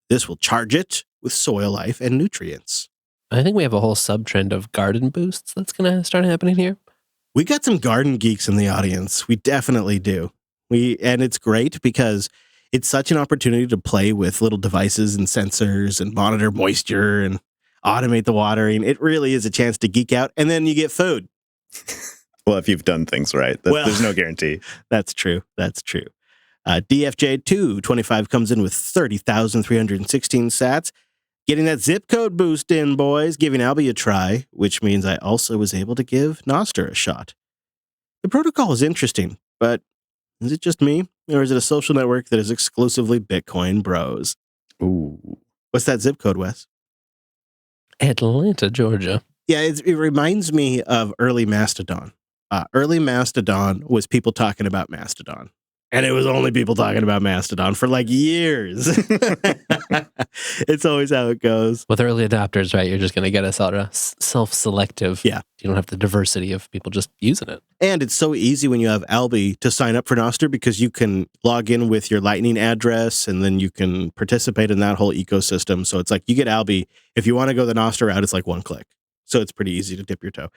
This will charge it with soil life and nutrients. I think we have a whole sub-trend of garden boosts that's going to start happening here. We got some garden geeks in the audience. We definitely do. And it's great because it's such an opportunity to play with little devices and sensors and monitor moisture and automate the watering. It really is a chance to geek out, and then you get food. Well, if you've done things right, there's no guarantee. That's true. DFJ225 comes in with 30,316 sats. Getting that zip code boost in, boys. Giving Albie a try, which means I also was able to give Nostr a shot. The protocol is interesting, but is it just me? Or is it a social network that is exclusively Bitcoin bros? Ooh. What's that zip code, Wes? Atlanta, Georgia. Yeah, it reminds me of early Mastodon. Early Mastodon was people talking about Mastodon. And it was only people talking about Mastodon for like years. It's always how it goes. With early adopters, right? You're just going to get a sort of self-selective. Yeah. You don't have the diversity of people just using it. And it's so easy when you have Albie to sign up for Nostr because you can log in with your Lightning address and then you can participate in that whole ecosystem. So it's like you get Albie. If you want to go the Nostr route, it's like one click. So it's pretty easy to dip your toe.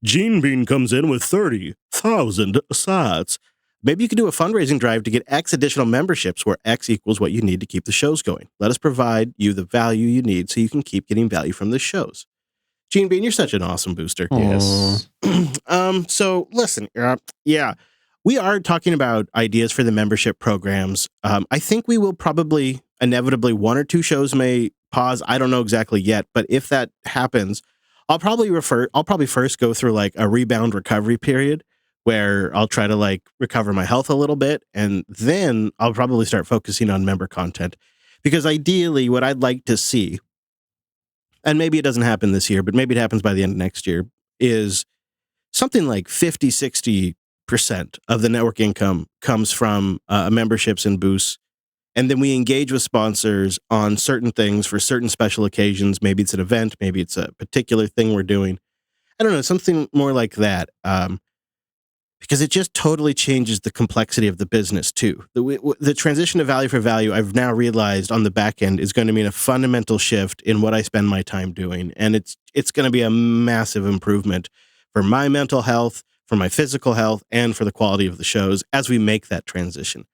Gene Bean comes in with 30,000 sats. Maybe you could do a fundraising drive to get X additional memberships where X equals what you need to keep the shows going. Let us provide you the value you need so you can keep getting value from the shows. Gene Bean, you're such an awesome booster. Yes. So listen, we are talking about ideas for the membership programs. I think we will probably inevitably one or two shows may pause. I don't know exactly yet, but if that happens, I'll probably first go through like a rebound recovery period where I'll try to like recover my health a little bit. And then I'll probably start focusing on member content, because ideally what I'd like to see, and maybe it doesn't happen this year, but maybe it happens by the end of next year, is something like 50-60% of the network income comes from memberships and boosts. And then we engage with sponsors on certain things for certain special occasions. Maybe it's an event, maybe it's a particular thing we're doing. I don't know, something more like that. Because it just totally changes the complexity of the business too. The transition to value for value, I've now realized on the back end, is going to mean a fundamental shift in what I spend my time doing. And it's going to be a massive improvement for my mental health, for my physical health, and for the quality of the shows as we make that transition.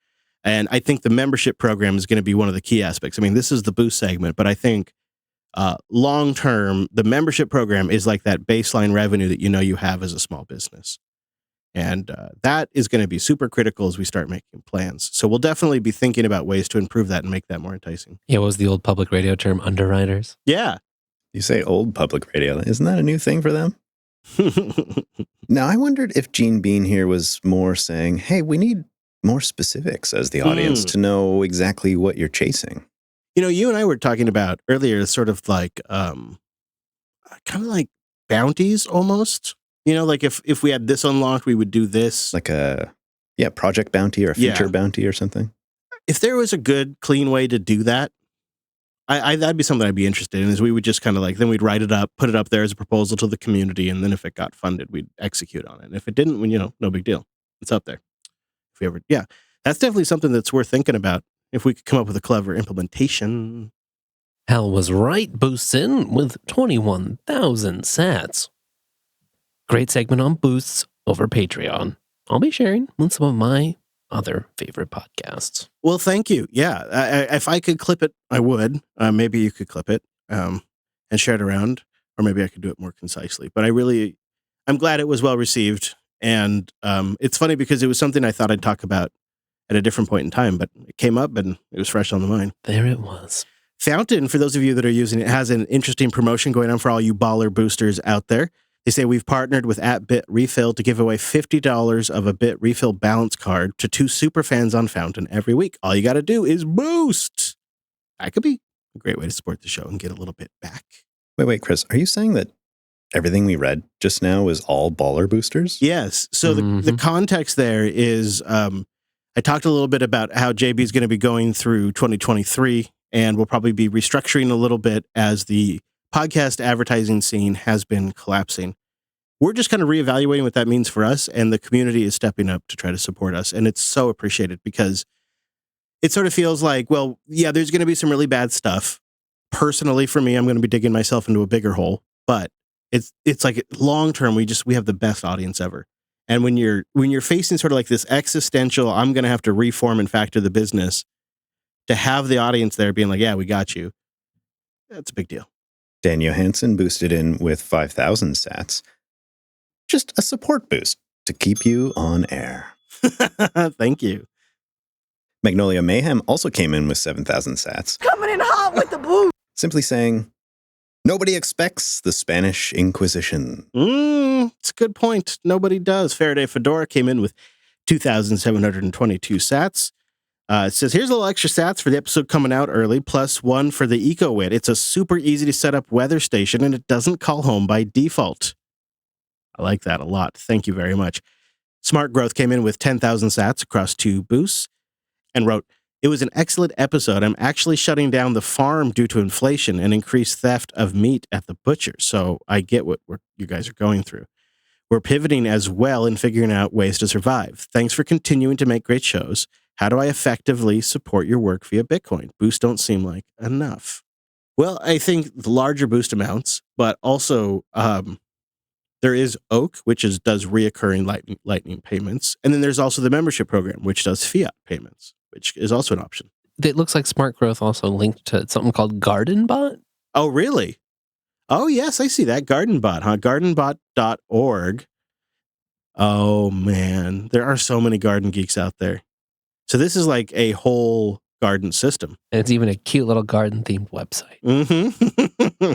And I think the membership program is going to be one of the key aspects. I mean, this is the boost segment, but I think long term, the membership program is like that baseline revenue that you have as a small business. And that is going to be super critical as we start making plans. So we'll definitely be thinking about ways to improve that and make that more enticing. Yeah, what was the old public radio term? Underwriters? Yeah. You say old public radio. Isn't that a new thing for them? Now, I wondered if Gene Bean here was more saying, hey, we need more specifics as the audience to know exactly what you're chasing. You know, you and I were talking about earlier, sort of like, kind of like bounties almost. You know, like if we had this unlocked, we would do this. Like a project bounty or a feature bounty or something. If there was a good, clean way to do that, that'd be something I'd be interested in. Is we would just kind of like, then we'd write it up, put it up there as a proposal to the community, and then if it got funded, we'd execute on it. And if it didn't, you know, no big deal. It's up there. If we ever, that's definitely something that's worth thinking about. If we could come up with a clever implementation. Hal was right, boosts in with 21,000 sats. Great segment on boosts over Patreon. I'll be sharing with some of my other favorite podcasts. Well, thank you. Yeah, if I could clip it, I would. Maybe you could clip it and share it around, or maybe I could do it more concisely. But I'm glad it was well received. And it's funny because it was something I thought I'd talk about at a different point in time, but it came up and it was fresh on the mind. There it was. Fountain, for those of you that are using it, has an interesting promotion going on for all you baller boosters out there. They say we've partnered with @BitRefill to give away $50 of a BitRefill balance card to 2 super fans on Fountain every week. All you got to do is boost. That could be a great way to support the show and get a little bit back. Wait, Chris, are you saying that everything we read just now was all baller boosters? Yes. So the context there is I talked a little bit about how JB is going to be going through 2023, and we'll probably be restructuring a little bit as the podcast advertising scene has been collapsing. We're just kind of reevaluating what that means for us, and the community is stepping up to try to support us. And it's so appreciated because it sort of feels like, well, yeah, there's going to be some really bad stuff. Personally, for me, I'm going to be digging myself into a bigger hole, but it's like long term, we have the best audience ever. And when you're facing sort of like this existential, I'm going to have to reform and factor the business, to have the audience there being like, yeah, we got you. That's a big deal. Dan Johansson boosted in with 5,000 sats. Just a support boost to keep you on air. Thank you. Magnolia Mayhem also came in with 7,000 sats. Coming in hot with the boost. Simply saying, nobody expects the Spanish Inquisition. It's a good point. Nobody does. Faraday Fedora came in with 2,722 sats. It says, here's a little extra sats for the episode coming out early, plus 1 for the EcoWit. It's a super easy to set up weather station, and it doesn't call home by default. I like that a lot. Thank you very much. Smart Growth came in with 10,000 sats across 2 boosts and wrote, it was an excellent episode. I'm actually shutting down the farm due to inflation and increased theft of meat at the butcher. So I get what you guys are going through. We're pivoting as well and figuring out ways to survive. Thanks for continuing to make great shows. How do I effectively support your work via Bitcoin? Boosts don't seem like enough. Well, I think the larger boost amounts, but also there is Oak, which does reoccurring lightning payments. And then there's also the membership program, which does fiat payments, which is also an option. It looks like Smart Growth also linked to something called GardenBot. Oh, really? Oh, yes, I see that. GardenBot, huh? Gardenbot.org. Oh, man. There are so many garden geeks out there. So this is like a whole garden system. And it's even a cute little garden-themed website. Mm-hmm.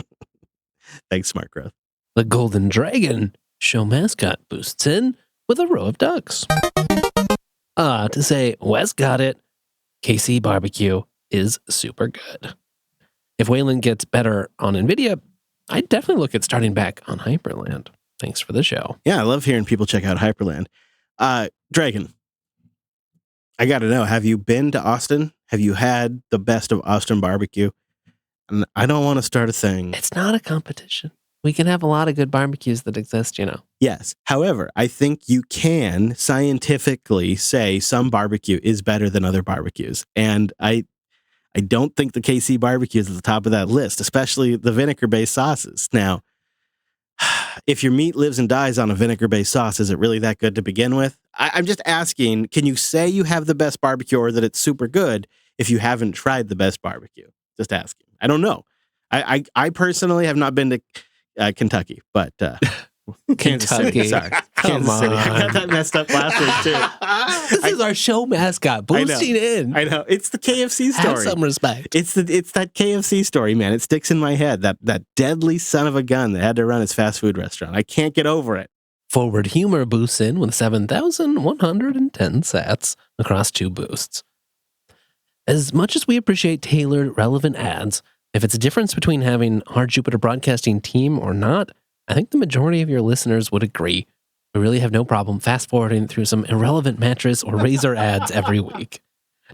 Thanks, Smart Growth. The Golden Dragon show mascot boosts in with a row of ducks. To say Wes got it, KC Barbecue is super good. If Wayland gets better on NVIDIA, I'd definitely look at starting back on Hyperland. Thanks for the show. Yeah, I love hearing people check out Hyperland. Dragon, I got to know, have you been to Austin? Have you had the best of Austin barbecue? And I don't want to start a thing. It's not a competition. We can have a lot of good barbecues that exist, you know. Yes. However, I think you can scientifically say some barbecue is better than other barbecues. And I don't think the KC barbecue is at the top of that list, especially the vinegar-based sauces. Now, if your meat lives and dies on a vinegar-based sauce, is it really that good to begin with? I'm just asking, can you say you have the best barbecue or that it's super good if you haven't tried the best barbecue? Just asking. I don't know. I personally have not been to Kentucky, but Kansas City. Sorry. Kansas City. I got that messed up last week, too. This is our show mascot, boosting in. I know. It's the KFC story. Have some respect. It's that KFC story, man. It sticks in my head. That deadly son of a gun that had to run his fast food restaurant. I can't get over it. Forward Humor boosts in with 7,110 sats across 2 boosts. As much as we appreciate tailored, relevant ads, if it's a difference between having our Jupiter Broadcasting team or not, I think the majority of your listeners would agree. We really have no problem fast-forwarding through some irrelevant mattress or razor ads every week.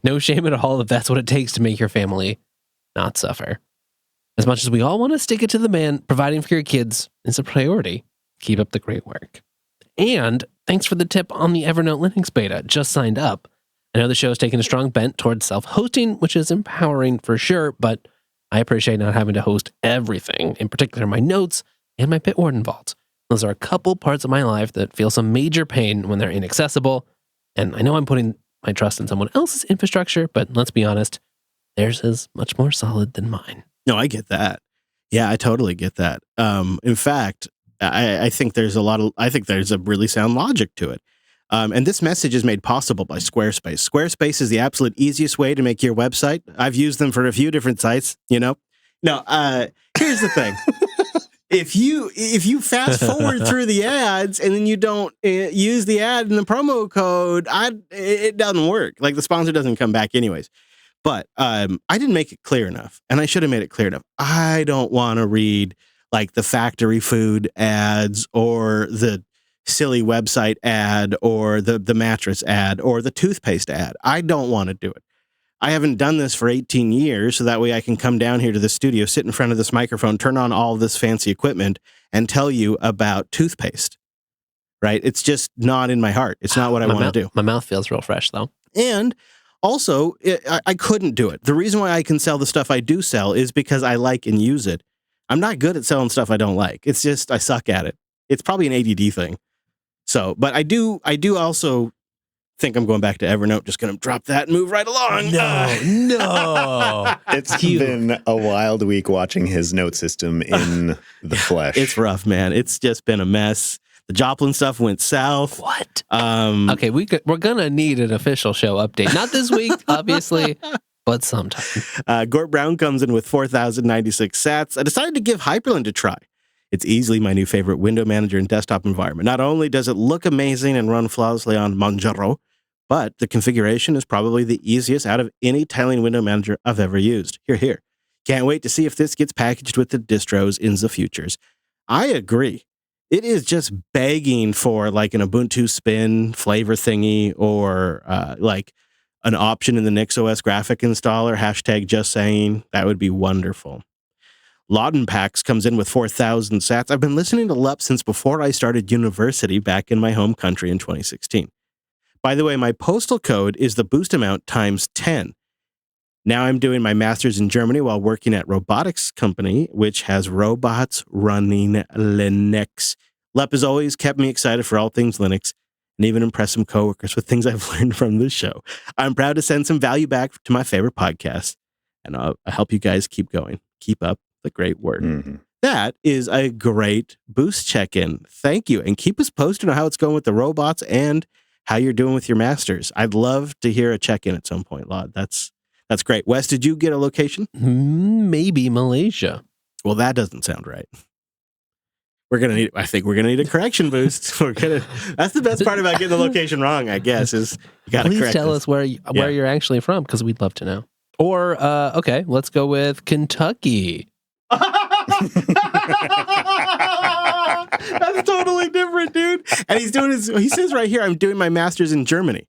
No shame at all if that's what it takes to make your family not suffer. As much as we all want to stick it to the man, providing for your kids is a priority. Keep up the great work. And thanks for the tip on the Evernote Linux beta. Just signed up. I know the show is taking a strong bent towards self-hosting, which is empowering for sure, but I appreciate not having to host everything, in particular my notes and my Bitwarden vault. Those are a couple parts of my life that feel some major pain when they're inaccessible, and I know I'm putting my trust in someone else's infrastructure, but let's be honest, theirs is much more solid than mine. No, I get that. Yeah, I totally get that. In fact, I think there's a really sound logic to it. And this message is made possible by Squarespace. Squarespace is the absolute easiest way to make your website. I've used them for a few different sites, No, here's the thing. If you fast forward through the ads and then you don't use the ad and the promo code, it doesn't work. Like the sponsor doesn't come back anyways. But I didn't make it clear enough, and I should have made it clear enough. I don't want to read like the factory food ads or the silly website ad or the mattress ad or the toothpaste ad. I don't want to do it. I haven't done this for 18 years, so that way I can come down here to the studio, sit in front of this microphone, turn on all this fancy equipment, and tell you about toothpaste. Right? It's just not in my heart. It's not what I want to do. My mouth feels real fresh, though. And also, I couldn't do it. The reason why I can sell the stuff I do sell is because I like and use it. I'm not good at selling stuff I don't like. It's just I suck at it. It's probably an ADD thing. So, but I do also think I'm going back to Evernote. Just going to drop that and move right along. No. It's been a wild week watching his note system in the flesh. It's rough, man. It's just been a mess. The Joplin stuff went south. What? Okay, we're gonna need an official show update. Not this week, obviously, but sometime. Gort Brown comes in with 4,096 sats. I decided to give Hyperland a try. It's easily my new favorite window manager and desktop environment. Not only does it look amazing and run flawlessly on Manjaro, but the configuration is probably the easiest out of any tiling window manager I've ever used. Here. Can't wait to see if this gets packaged with the distros in the futures. I agree. It is just begging for like an Ubuntu spin flavor thingy or like an option in the NixOS graphic installer, hashtag just saying. That would be wonderful. Laudenpax comes in with 4,000 sats. I've been listening to LUP since before I started university back in my home country in 2016. By the way, my postal code is the boost amount times 10. Now I'm doing my master's in Germany while working at robotics company, which has robots running Linux. LUP has always kept me excited for all things Linux and even impressed some coworkers with things I've learned from this show. I'm proud to send some value back to my favorite podcast, and I help you guys keep going. Keep up the great work. Mm-hmm. That is a great boost check-in. Thank you. And keep us posted on how it's going with the robots and how you're doing with your masters. I'd love to hear a check-in at some point, Laud. That's great. Wes, did you get a location? Maybe Malaysia. Well, that doesn't sound right. I think we're gonna need a correction boost. That's the best part about getting the location wrong, I guess, is you gotta Please correct tell us. us where you're actually from, because we'd love to know. Or okay, let's go with Kentucky. That's totally different, dude. And he says right here, I'm doing my master's in Germany.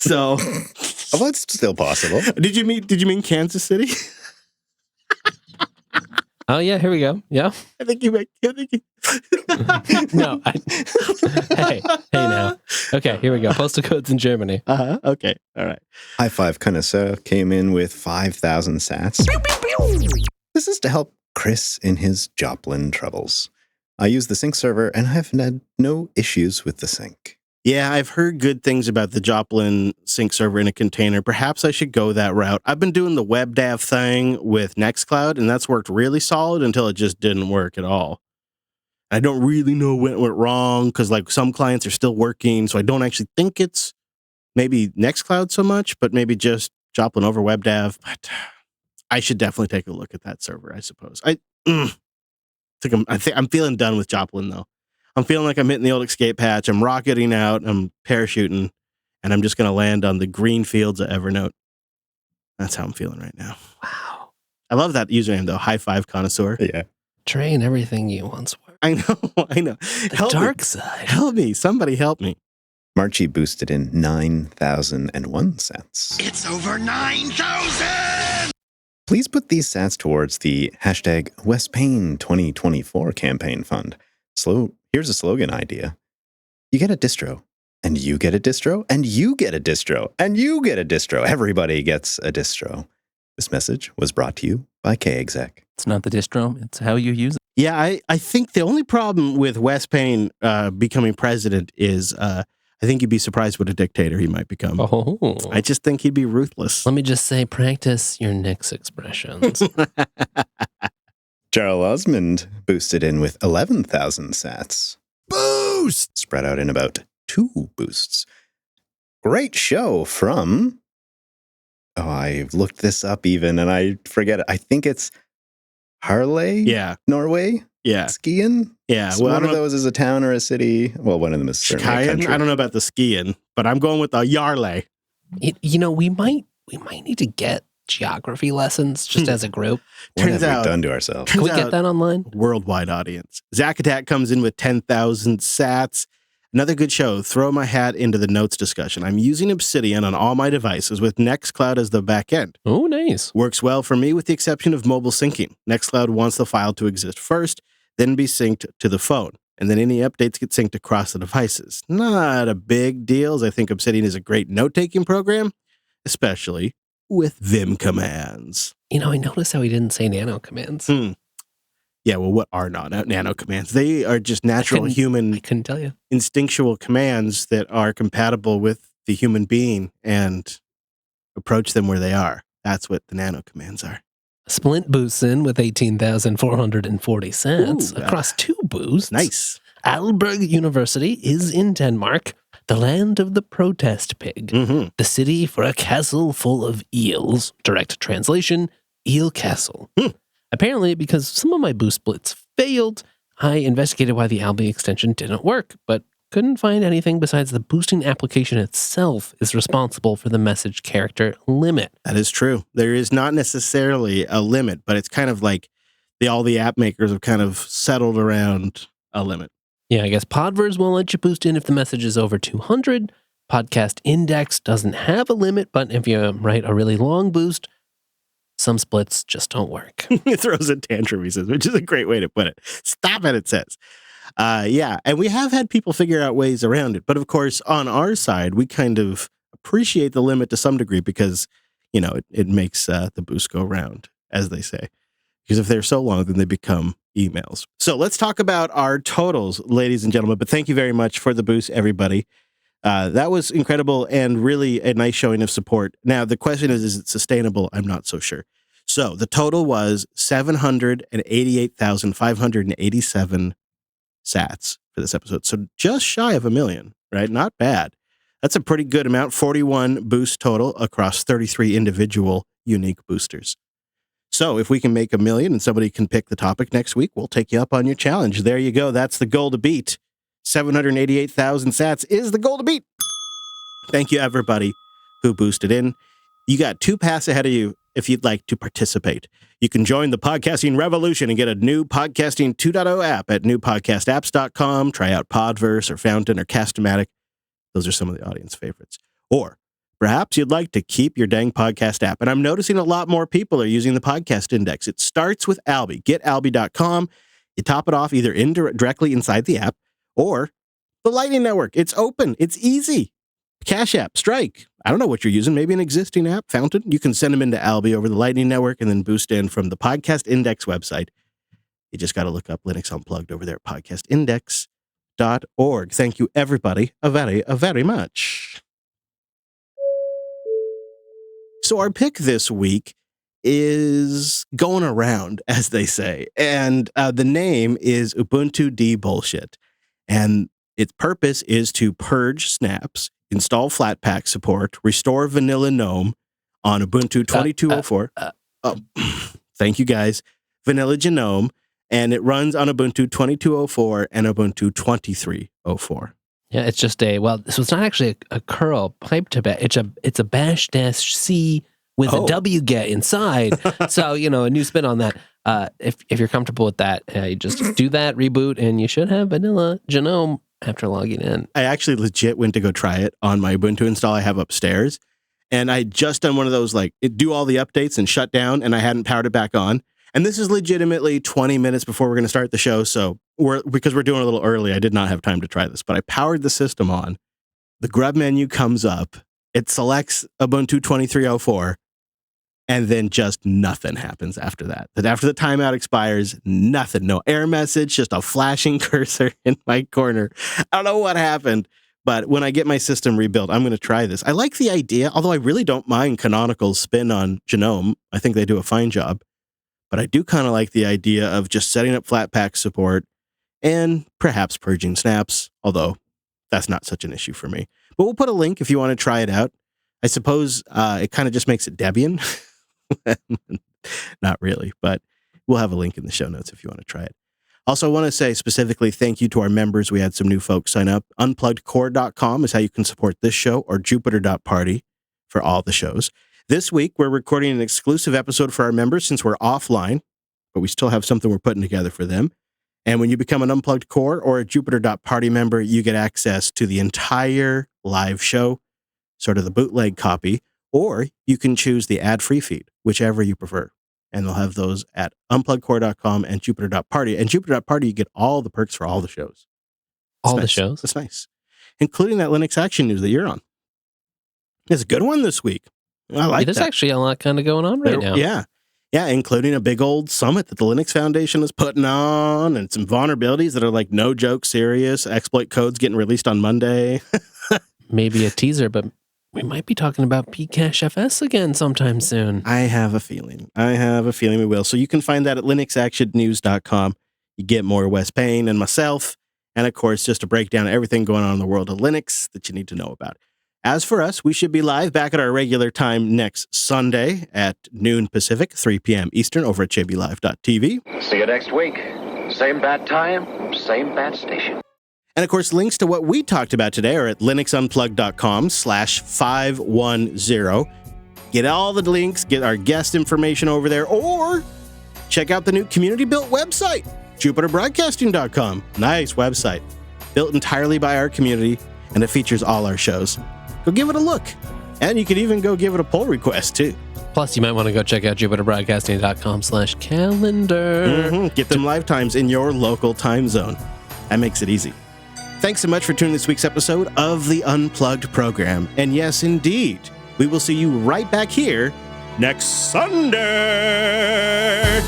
So well, that's still possible. Did you mean Kansas City? Oh yeah, here we go. Yeah. I think you meant No. Hey now. Okay, here we go. Postal codes in Germany. Okay. All right. High Five Connoisseur came in with 5,000 sats. This is to help Chris in his Joplin troubles. I use the sync server and I have had no issues with the sync. Yeah, I've heard good things about the Joplin sync server in a container. Perhaps I should go that route. I've been doing the WebDAV thing with Nextcloud, and that's worked really solid until it just didn't work at all. I don't really know what went wrong because like some clients are still working, so I don't actually think it's maybe Nextcloud so much, but maybe just Joplin over WebDAV. But I should definitely take a look at that server, I suppose. I'm feeling done with Joplin though. I'm feeling like I'm hitting the old escape hatch. I'm rocketing out. I'm parachuting. And I'm just going to land on the green fields of Evernote. That's how I'm feeling right now. Wow. I love that username, though. High Five Connoisseur. Yeah. Train everything you once were. I know. The dark side. Help me. Somebody help me. Marchie boosted in 9,001 sats. It's over 9,000! Please put these sats towards the hashtag WestPain 2024 campaign fund. Here's a slogan idea. You get a distro, and you get a distro, and you get a distro, and you get a distro. Everybody gets a distro. This message was brought to you by K-Exec. It's not the distro, it's how you use it. Yeah, I think the only problem with Wes Payne becoming president is I think you'd be surprised what a dictator he might become. Oh. I just think he'd be ruthless. Let me just say, practice your Knicks expressions. Jarl Osmond boosted in with 11,000 sats. Boost! Spread out in about 2 boosts. Great show from... Oh, I looked this up even, and I forget it. I think it's Harley? Yeah. Norway? Yeah. Skiing? Yeah. So one of those is a town or a city. Well, one of them is certainly a Skiing? country. I don't know about the skiing, but I'm going with the Yarley. We might need to get geography lessons just as a group. What Turns have out- we done to ourselves? Can we Turns get out- that online? Worldwide audience. Zack Attack comes in with 10,000 sats. Another good show. Throw my hat into the notes discussion. I'm using Obsidian on all my devices with Nextcloud as the back end. Oh, nice. Works well for me with the exception of mobile syncing. Nextcloud wants the file to exist first, then be synced to the phone. And then any updates get synced across the devices. Not a big deal, as I think Obsidian is a great note-taking program, especially with Vim commands. I noticed how he didn't say nano commands. Yeah, well, what are nano commands? They are just natural I human couldn't tell you. instinctual commands that are compatible with the human being and approach them where they are. That's what the nano commands are. Splint boosts in with 18,440 cents Ooh, across 2 boosts. Nice. Aalborg University is in Denmark, the land of the protest pig, Mm-hmm. the city for a castle full of eels. Direct translation, Eel Castle. Apparently, because some of my boost splits failed, I investigated why the Albi extension didn't work, but couldn't find anything besides the boosting application itself is responsible for the message character limit. That is true. There is not necessarily a limit, but it's kind of like all the app makers have kind of settled around a limit. Yeah, I guess Podverse won't let you boost in if the message is over 200. Podcast Index doesn't have a limit, but if you write a really long boost, some splits just don't work. It throws a tantrum, he says, which is a great way to put it. Stop it says. Yeah, and we have had people figure out ways around it. But of course, on our side, we kind of appreciate the limit to some degree because, it makes the boost go round, as they say. Because if they're so long, then they become emails. So let's talk about our totals, ladies and gentlemen. But thank you very much for the boost, everybody. That was incredible and really a nice showing of support. Now, the question is it sustainable? I'm not so sure. So the total was 788,587 sats for this episode. So just shy of 1 million, right? Not bad. That's a pretty good amount. 41 boosts total across 33 individual unique boosters. So if we can make 1 million and somebody can pick the topic next week, we'll take you up on your challenge. There you go. That's the goal to beat. 788,000 sats is the goal to beat. Thank you, everybody who boosted in. You got 2 paths ahead of you if you'd like to participate. You can join the podcasting revolution and get a new Podcasting 2.0 app at newpodcastapps.com. Try out Podverse or Fountain or Cast-O-Matic. Those are some of the audience favorites. Or perhaps you'd like to keep your dang podcast app. And I'm noticing a lot more people are using the podcast index. It starts with Albi. Get Albi.com. You top it off either directly inside the app or the Lightning Network. It's open. It's easy. Cash App, Strike. I don't know what you're using. Maybe an existing app, Fountain. You can send them into Albi over the Lightning Network and then boost in from the Podcast Index website. You just got to look up Linux Unplugged over there at podcastindex.org. Thank you, everybody, very much. So our pick this week is going around, as they say, and the name is Ubuntu D Bullshit. And its purpose is to purge snaps, install Flatpak support, restore vanilla GNOME on Ubuntu 2204. Thank you, guys. Vanilla GNOME, and it runs on Ubuntu 22.04 and Ubuntu 23.04. Yeah, it's just so it's not actually a curl pipe to bash. It's a bash-c with a wget inside. So, a new spin on that. If you're comfortable with that, you just do that, reboot, and you should have vanilla GNOME after logging in. I actually legit went to go try it on my Ubuntu install I have upstairs. And I had just done one of those, do all the updates and shut down, and I hadn't powered it back on. And this is legitimately 20 minutes before we're going to start the show. So because we're doing it a little early, I did not have time to try this, but I powered the system on. The grub menu comes up. It selects Ubuntu 23.04. And then just nothing happens after that. That after the timeout expires, nothing. No error message, just a flashing cursor in my corner. I don't know what happened, but when I get my system rebuilt, I'm going to try this. I like the idea, although I really don't mind Canonical's spin on GNOME. I think they do a fine job. But I do kind of like the idea of just setting up Flatpak support and perhaps purging snaps, although that's not such an issue for me. But we'll put a link if you want to try it out. I suppose it kind of just makes it Debian. Not really, but we'll have a link in the show notes if you want to try it. Also, I want to say specifically thank you to our members. We had some new folks sign up. Unpluggedcore.com is how you can support this show, or Jupiter.party for all the shows. This week, we're recording an exclusive episode for our members since we're offline, but we still have something we're putting together for them. And when you become an Unplugged Core or a Jupiter.party member, you get access to the entire live show, sort of the bootleg copy, or you can choose the ad-free feed, whichever you prefer. And they'll have those at unpluggedcore.com and Jupiter.party. And Jupiter.party, you get all the perks for all the shows. All the shows? That's nice. Including that Linux Action News that you're on. It's a good one this week. I like There's that. actually a lot kind of going on right now. Yeah. Yeah, including a big old summit that the Linux Foundation is putting on, and some vulnerabilities that are no joke serious. Exploit codes getting released on Monday. Maybe a teaser, but we might be talking about Pcache FS again sometime soon. I have a feeling we will. So you can find that at linuxactionnews.com. You get more Wes Payne and myself, and of course, just a breakdown of everything going on in the world of Linux that you need to know about. As for us, we should be live back at our regular time next Sunday at noon Pacific, 3 p.m. Eastern over at jblive.tv. See you next week. Same bad time, same bad station. And of course, links to what we talked about today are at linuxunplugged.com/510. Get all the links, get our guest information over there, or check out the new community-built website, jupiterbroadcasting.com. Nice website. Built entirely by our community, and it features all our shows. Go give it a look. And you could even go give it a pull request, too. Plus, you might want to go check out jupiterbroadcasting.com/calendar. Get them live times in your local time zone. That makes it easy. Thanks so much for tuning this week's episode of the Unplugged program. And yes, indeed, we will see you right back here next Sunday.